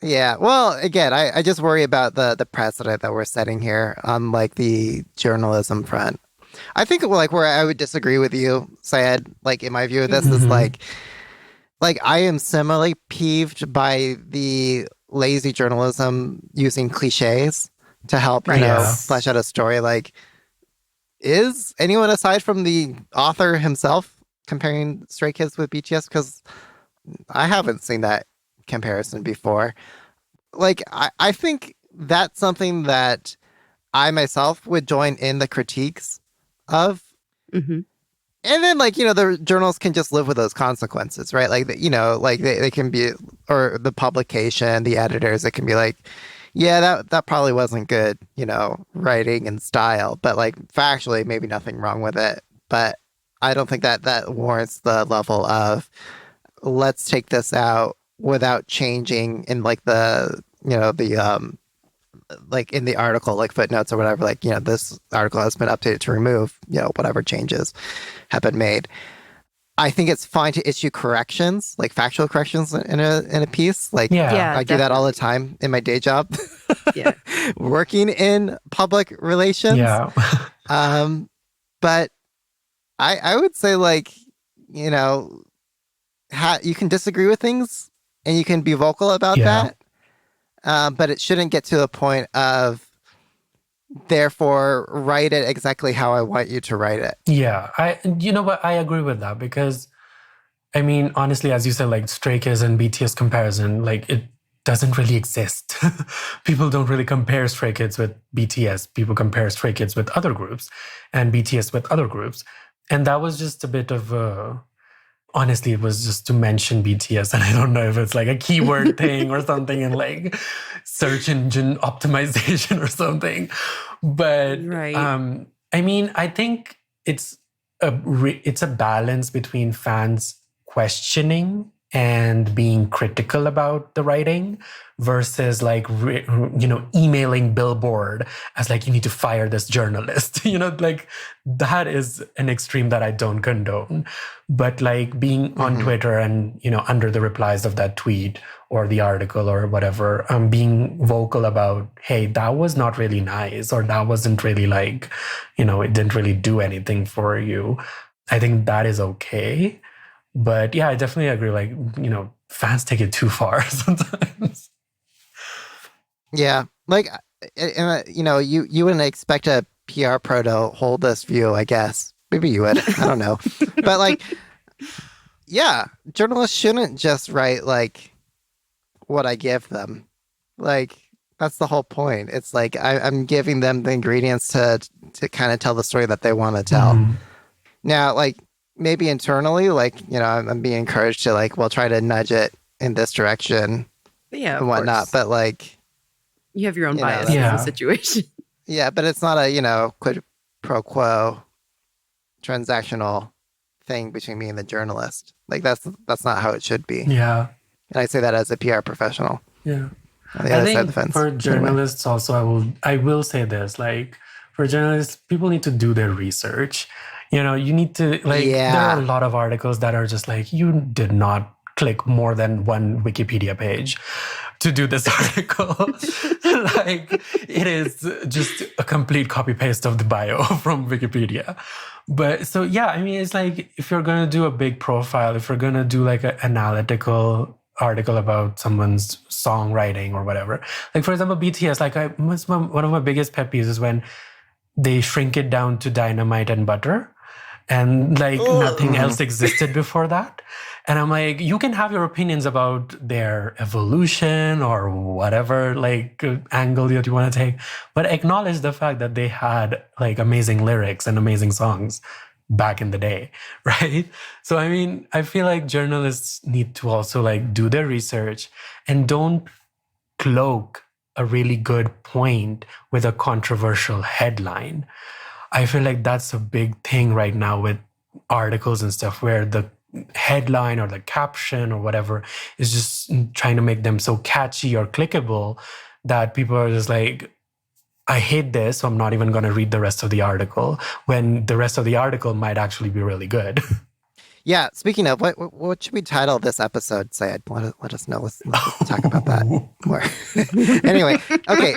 Yeah. Well, again, I just worry about the precedent that we're setting here on the journalism front. I think where I would disagree with you, Syed, in my view of this is I am similarly peeved by the lazy journalism using cliches to help, flesh out a story. Is anyone aside from the author himself comparing Stray Kids with BTS? Because I haven't seen that comparison before. I think that's something that I myself would join in the critiques of. Mm-hmm. And then the journals can just live with those consequences, right? They can be, or the publication, the editors, it can be yeah, that probably wasn't good, writing and style, but factually maybe nothing wrong with it. But I don't think that warrants the level of let's take this out without changing in the in the article, footnotes or whatever, this article has been updated to remove, whatever changes have been made. I think it's fine to issue corrections, factual corrections in a piece. I do that all the time in my day job. Yeah. Working in public relations. Yeah. But I would say you can disagree with things and you can be vocal about that. But it shouldn't get to the point of, therefore, write it exactly how I want you to write it. Yeah. I agree with that because, honestly, as you said, Stray Kids and BTS comparison, it doesn't really exist. People don't really compare Stray Kids with BTS. People compare Stray Kids with other groups and BTS with other groups. And that was just a bit of honestly, it was just to mention BTS. And I don't know if it's a keyword thing or something in search engine optimization or something. But right. I think it's a balance between fans questioning and being critical about the writing versus emailing Billboard as you need to fire this journalist. That is an extreme that I don't condone. But being on Twitter and, under the replies of that tweet or the article or whatever, being vocal about, hey, that was not really nice, or that wasn't really it didn't really do anything for you. I think that is okay. But yeah, I definitely agree. Fans take it too far sometimes. Yeah. You wouldn't expect a PR pro to hold this view, I guess. Maybe you would. I don't know. But yeah, journalists shouldn't just write what I give them. That's the whole point. It's I'm giving them the ingredients to kind of tell the story that they want to tell. Mm. Now, maybe internally, I'm being encouraged to we'll try to nudge it in this direction and whatnot. But you have your own bias in the situation. Yeah, but it's not a quid pro quo transactional thing between me and the journalist. Like that's not how it should be. Yeah. And I say that as a PR professional. Yeah. On the I other think side of the fence. for journalists also, I will say this, like for journalists, people need to do their research. You need to there are a lot of articles that are just like, you did not click more than one Wikipedia page to do this article. Like it is just a complete copy paste of the bio from Wikipedia. But so, yeah, I mean, it's like if you're going to do a big profile, if you're going to do like an analytical article about someone's songwriting or whatever, like for example, BTS, like one of my biggest pet peeves is when they shrink it down to dynamite and butter. And like nothing else existed before that. And I'm like, you can have your opinions about their evolution or whatever like angle that you want to take, but acknowledge the fact that they had like amazing lyrics and amazing songs back in the day, right? So I mean, I feel like journalists need to also like do their research and don't cloak a really good point with a controversial headline. I feel like that's a big thing right now with articles and stuff, where the headline or the caption or whatever is just trying to make them so catchy or clickable that people are just like, I hate this, so I'm not even going to read the rest of the article, when the rest of the article might actually be really good. Yeah, speaking of, what should we title this episode, Syed? Let us know. Let's talk about that more. Anyway, okay,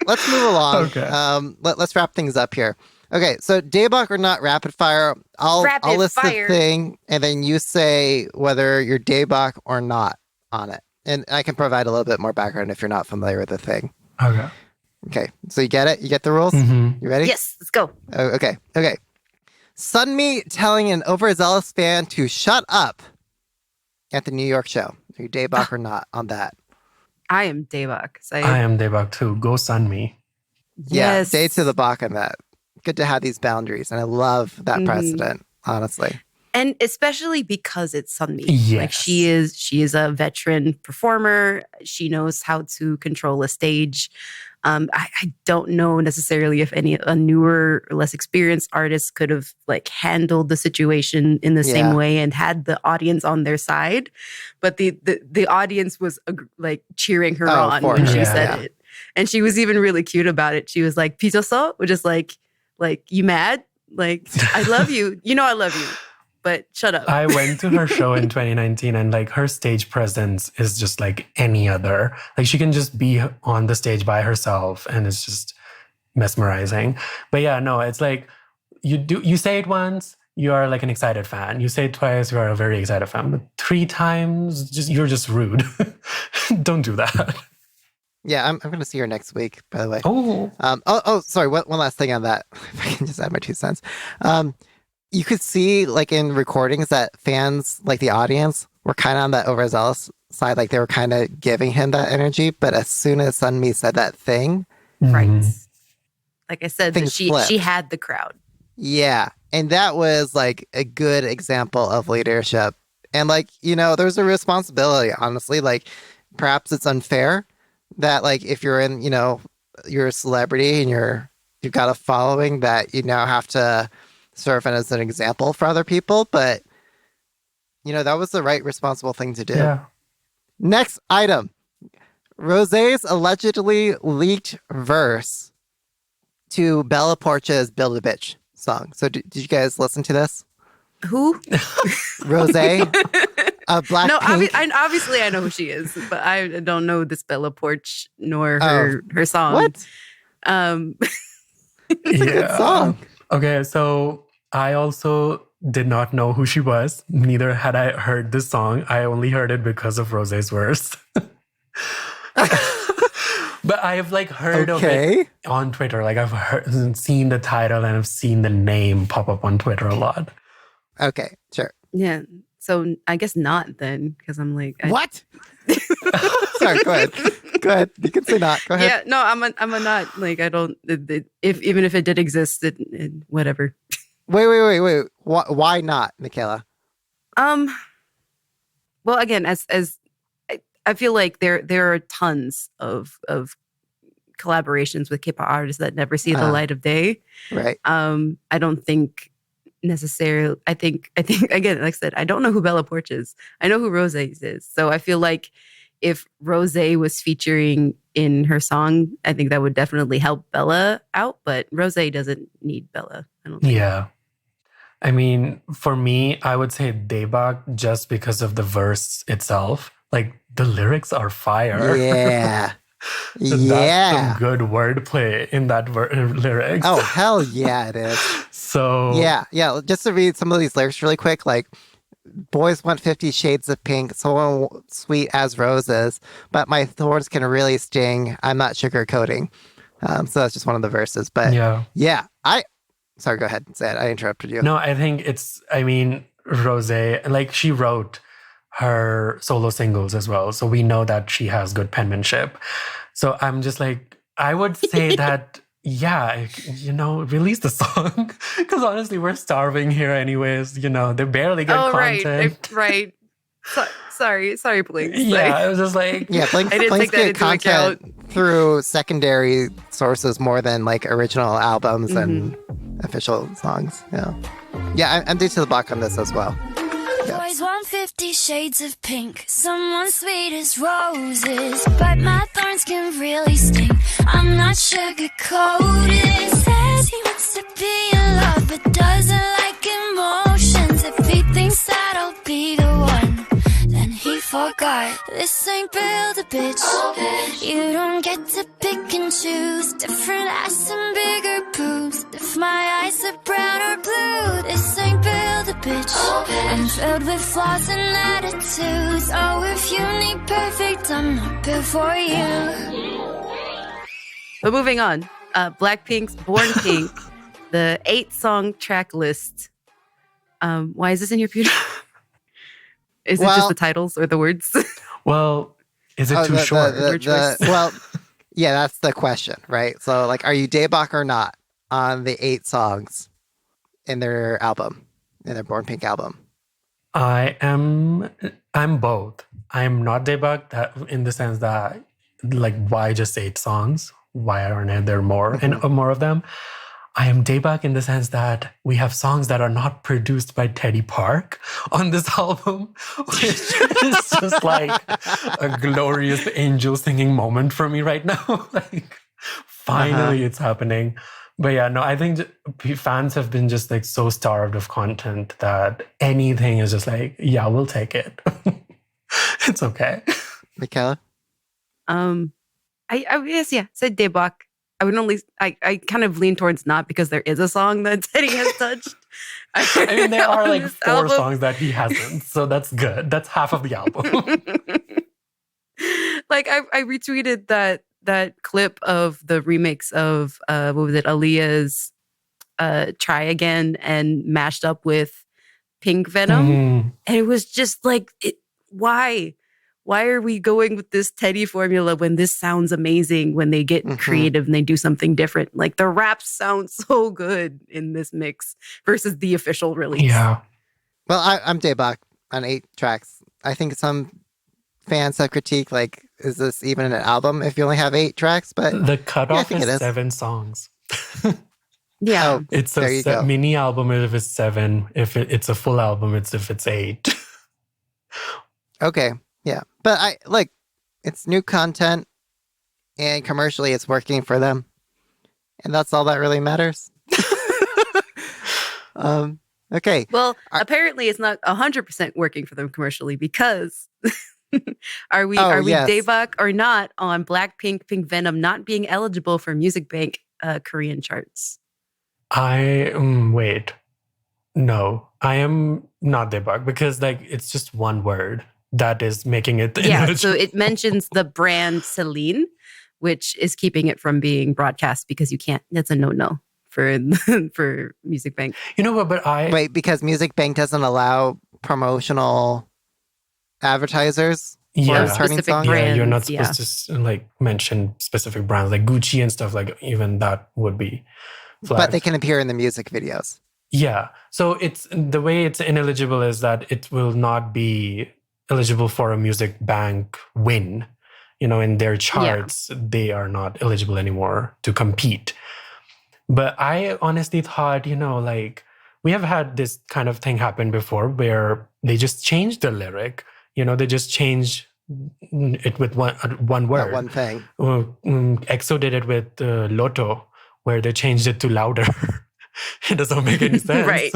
let's move along. Okay. Let's wrap things up here. Okay, so Daebak or not, rapid fire. I'll list the thing, and then you say whether you're Daebak or not on it. And I can provide a little bit more background if you're not familiar with the thing. Okay. Okay, so you get it? You get the rules? Mm-hmm. You ready? Yes, let's go. Okay. Sunmi telling an overzealous fan to shut up at the New York show. Are you Daebak or not on that? I am Daebak. I am Daebak too. Go Sunmi. Yeah, Yes. day to the Bach on that. Good to have these boundaries, and I love that precedent, honestly. And especially because it's Sunmi. Yes. Like she is a veteran performer. She knows how to control a stage. I don't know necessarily if a newer or less experienced artist could have like handled the situation in the same way and had the audience on their side. But the audience was like cheering her on when she said it. And she was even really cute about it. She was like, "Pijoso," which is like, you mad? Like, I love you. You know I love you. But shut up. I went to her show in 2019 and like her stage presence is just like any other. Like she can just be on the stage by herself and it's just mesmerizing. But yeah, no, it's like you say it once, you are like an excited fan. You say it twice, you are a very excited fan. But 3 times, you're just rude. Don't do that. Yeah, I'm going to see her next week, by the way. Oh. Sorry. One last thing on that. If I can just add my 2 cents. You could see, like, in recordings that fans, like the audience, were kind of on that overzealous side. Like, they were kind of giving him that energy. But as soon as Sunmi said that thing... Right. Like I said, she flipped. had the crowd. Yeah. And that was, like, a good example of leadership. And, like, there's a responsibility, honestly. Like, perhaps it's unfair that, like, if you're in, you're a celebrity and you've got a following, that you now have to serve as an example for other people, but that was the right responsible thing to do. Yeah. Next item. Rosé's allegedly leaked verse to Bella Porcia's Build a Bitch song. So did you guys listen to this? Who? Rosé. Blackpink. No, obviously I know who she is, but I don't know this Bella Porch nor her song. What? Yeah. Good song. Okay, so I also did not know who she was. Neither had I heard this song. I only heard it because of Rosé's verse. But I've like heard of it on Twitter. Like I've seen the title and I've seen the name pop up on Twitter a lot. Okay, sure. Yeah. So I guess not then, because I'm like... What? Sorry, go ahead. Go ahead. You can say not. Go ahead. Yeah, no, I'm a not. Like, I don't... even if it did exist, whatever. Wait. Why not, Michaela? Well, again, as I feel like there are tons of collaborations with K-pop artists that never see the light of day. Right. I don't think necessarily. I think again, like I said, I don't know who Bella Poarch is. I know who Rose is. So I feel like if Rose was featuring in her song, I think that would definitely help Bella out. But Rose doesn't need Bella. I don't think. Yeah. I mean, for me, I would say Daebak just because of the verse itself. Like, the lyrics are fire. Yeah. That's some good wordplay in that lyrics. Oh, hell yeah, it is. So... Yeah. Just to read some of these lyrics really quick, like, boys want 50 shades of pink, so sweet as roses, but my thorns can really sting. I'm not sugarcoating. So that's just one of the verses. But yeah, sorry, go ahead. Say it. I interrupted you. No, I think Rose, like she wrote her solo singles as well. So we know that she has good penmanship. So I'm just like, I would say that, yeah, release the song. Because honestly, we're starving here anyways. They barely get content. Right. Sorry, Blink. Yeah, I was just like... Yeah, Blink, I didn't take that into content account. through secondary sources more than like original albums and official songs. Yeah, I'm due to the block on this as well. Boys want 50 shades of pink, someone sweet as roses, but my thorns can really sting. I'm not sugar-coated. Says he wants to be in love, but doesn't like emotions. If he thinks that I'll be the one, then he forgot. This ain't Build-A-Bitch. You don't get to pick and choose different ass and bigger boobs. If my eyes are brown or blue, this ain't Build-A-Bitch. I'm filled with flaws and attitudes. Oh, if you need perfect, I'm not built for you. But moving on, Blackpink's Born Pink, the 8-song track list. Why is this in your computer? Is it just the titles or the words? Well, is it too short? Well, yeah, that's the question, right? So, like, are you Daebak or not on the 8 songs in their album, in their Born Pink album? I'm both. I'm not Daebak in the sense that, like, why just 8 songs? Why aren't there more and more of them? I am Daebak in the sense that we have songs that are not produced by Teddy Park on this album, which is just like a glorious angel singing moment for me right now. Like, finally it's happening. But yeah, no, I think fans have been just like so starved of content that anything is just like, yeah, we'll take it. It's okay. Michaela? I guess, yeah, said Daebak. I kind of lean towards not because there is a song that Teddy has touched. I mean, there are like 4 songs that he hasn't, so that's good. That's half of the album. Like I retweeted that clip of the remix of what was it, Aaliyah's "Try Again" and mashed up with Pink Venom, and it was just like, why? Why are we going with this Teddy formula when this sounds amazing when they get creative and they do something different? Like, the raps sound so good in this mix versus the official release. Yeah. Well, I'm Daebak on 8 tracks. I think some fans have critiqued, like, is this even an album if you only have 8 tracks? But the cutoff is 7 songs. Yeah. Oh, it's a mini album if it's 7. If it's a full album, if it's 8. Okay. Yeah, but it's new content, and commercially it's working for them, and that's all that really matters. Okay. Well, apparently it's not 100% working for them commercially because are we Daebak or not on Blackpink, Pink Venom not being eligible for Music Bank Korean charts? Wait. No, I am not Daebak because like it's just one word that is making it. Yeah, so it mentions the brand Celine, which is keeping it from being broadcast because you can't. That's a no for Music Bank. You know what? But wait, because Music Bank doesn't allow promotional advertisers. Yeah, specific brands. Yeah, you're not supposed to like mention specific brands like Gucci and stuff. Like even that would be flagged. But they can appear in the music videos. Yeah. So it's the way it's ineligible is that it will not be eligible for a Music Bank win. In their charts, they are not eligible anymore to compete. But I honestly thought, like we have had this kind of thing happen before where they just change the lyric. They just change it with one word. That one thing. EXO did it with Lotto, where they changed it to louder. It doesn't make any sense. Right.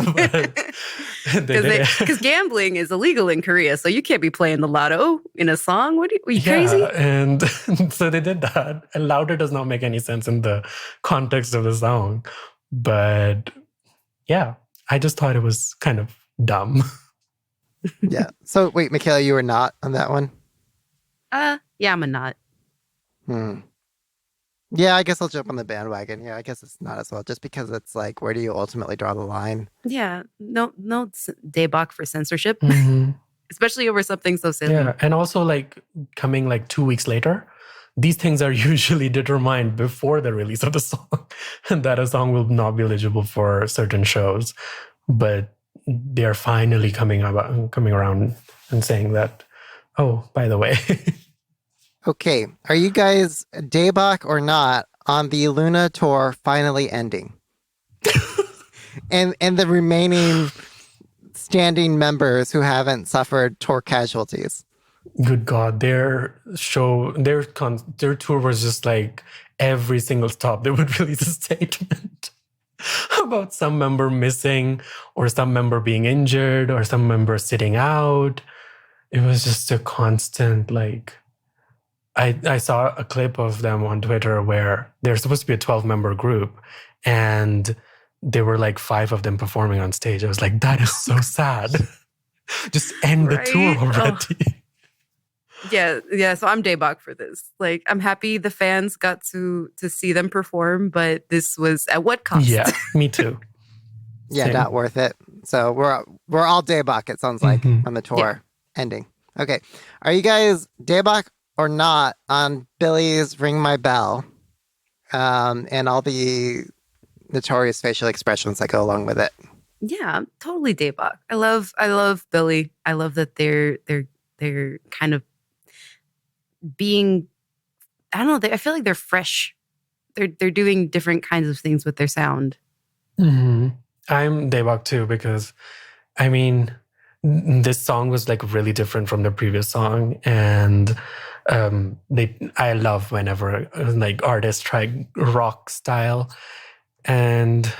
Because gambling is illegal in Korea, so you can't be playing the lotto in a song. Are you crazy? And so they did that. And louder does not make any sense in the context of the song. But yeah, I just thought it was kind of dumb. Yeah. So wait, Michaela, you were not on that one? Yeah, I'm a not. Yeah, I guess I'll jump on the bandwagon. Yeah, I guess it's not as well, just because it's like, where do you ultimately draw the line? Yeah, no daebak for censorship, Mm-hmm. especially over something so silly. Yeah, and also like coming like 2 weeks later, these things are usually determined before the release of the song, and that a song will not be eligible for certain shows. But they are finally coming around and saying that, oh, by the way. Okay, are you guys daebak or not on the Luna tour finally ending? and the remaining standing members who haven't suffered tour casualties? Good God, their tour was just like every single stop they would release a statement about some member missing or some member being injured or some member sitting out. It was just a constant like... I saw a clip of them on Twitter where they're supposed to be a 12-member group and there were like 5 of them performing on stage. I was like, that is so sad. Just end the tour already. Oh. Yeah. So I'm daebak for this. Like, I'm happy the fans got to see them perform, but this was at what cost? Yeah, me too. Yeah, Same. not worth it. So we're all daebak, it sounds like, on the tour ending. Okay. Are you guys daebak or not on Billy's Ring My Bell and all the notorious facial expressions that go along with it? Yeah, I'm totally daebak. I love Billy. I love that they're kind of being, I don't know, I feel like they're fresh. They're doing different kinds of things with their sound. Mm-hmm. I'm daebak too, because I mean, this song was like really different from the previous song, and I love whenever like artists try rock style, and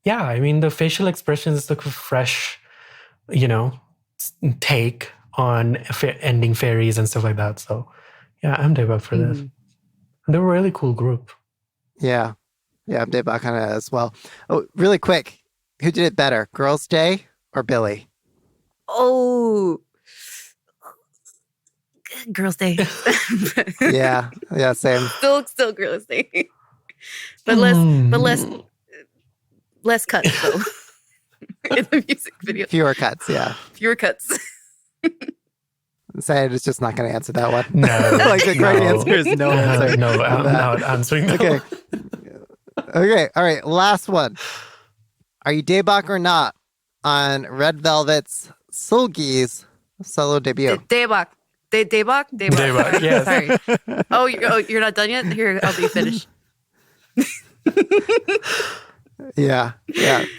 yeah, I mean the facial expressions look fresh, take on ending fairies and stuff like that. So yeah, I'm daebak for this. They're a really cool group. Yeah, I'm daebak on it as well. Oh, really quick, who did it better, Girls' Day or Billy? Oh, Girls' Day. yeah, same. Still Girls' Day, but less cuts though in the music video. Fewer cuts, yeah. Fewer cuts. Syed is just not going to answer that one. No, like the correct answer is no answer. No, I'm not answering that. Okay, all right. Last one. Are you daebak or not on Red Velvet's Seulgi's solo debut? Daebak. Daebak? Daebak, yes. Sorry. Oh, you're not done yet? Here, I'll be finished. Yeah.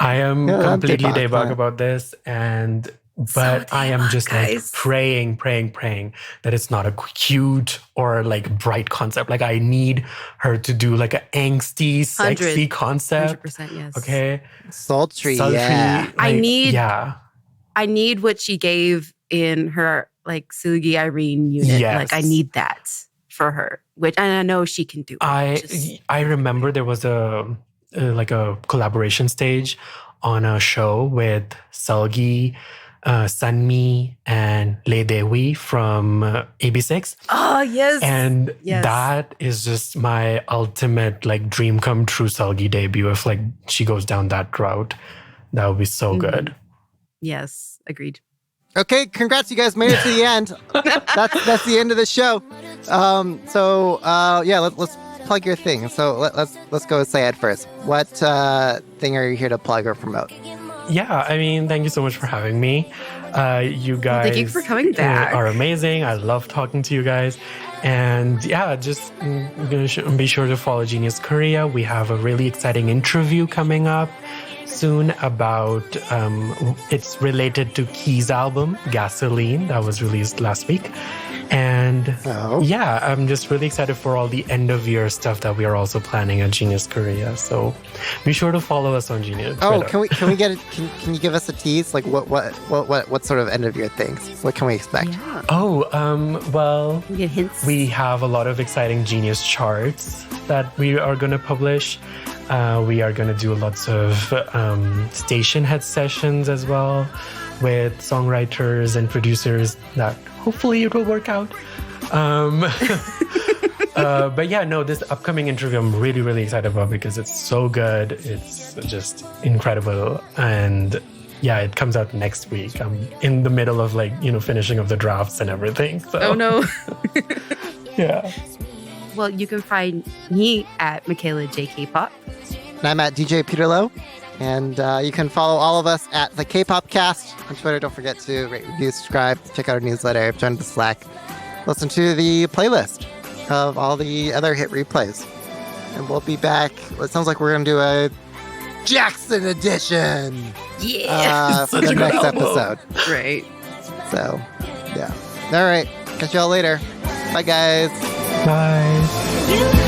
I am completely daebak, daebak about this, but I am just like praying that it's not a cute or like bright concept. Like I need her to do like an angsty, sexy concept. 100%, yes. Okay. Sultry, yeah. Like, I need what she gave in her like Seulgi Irene unit. Yes. Like I need that for her, and I know she can do. I remember there was a collaboration stage on a show with Seulgi, Sunmi, and Lee Dae-wi from AB6. Oh, yes. And that is just my ultimate like dream come true Seulgi debut. If like she goes down that route, that would be so good. Yes, agreed. Okay, congrats, you guys made it to the end. That's the end of the show. Let's plug your thing. So let's go with Syed first. What thing are you here to plug or promote? Yeah, I mean, thank you so much for having me. You guys thank you for coming back. Are amazing. I love talking to you guys. And yeah, just be sure to follow Genius Korea. We have a really exciting interview coming up. soon about, it's related to Key's album, Gasoline, that was released last week. And yeah, I'm just really excited for all the end of year stuff that we are also planning at Genius Korea. So be sure to follow us on Genius. Oh, Twitter. can we get it? Can you give us a tease? Like what sort of end of year things? What can we expect? Yeah. Oh, well, We get hints. we have a lot of exciting Genius charts that we are going to publish. We are going to do lots of station head sessions as well with songwriters and producers that hopefully it will work out. But yeah, no, this upcoming interview I'm really, really excited about because it's so good. It's just incredible. And yeah, it comes out next week. I'm in the middle of finishing of the drafts and everything. So. Oh no. Yeah. Well, you can find me at Michaela J. Kpop. And I'm at DJ Peter Lowe. And you can follow all of us at the Kpop Cast on Twitter. Don't forget to rate, review, subscribe, check out our newsletter, join the Slack, listen to the playlist of all the other hit replays. And we'll be back. It sounds like we're going to do a Jackson edition for the next episode. Right. So, yeah. All right. Catch y'all later. Bye, guys. Bye. You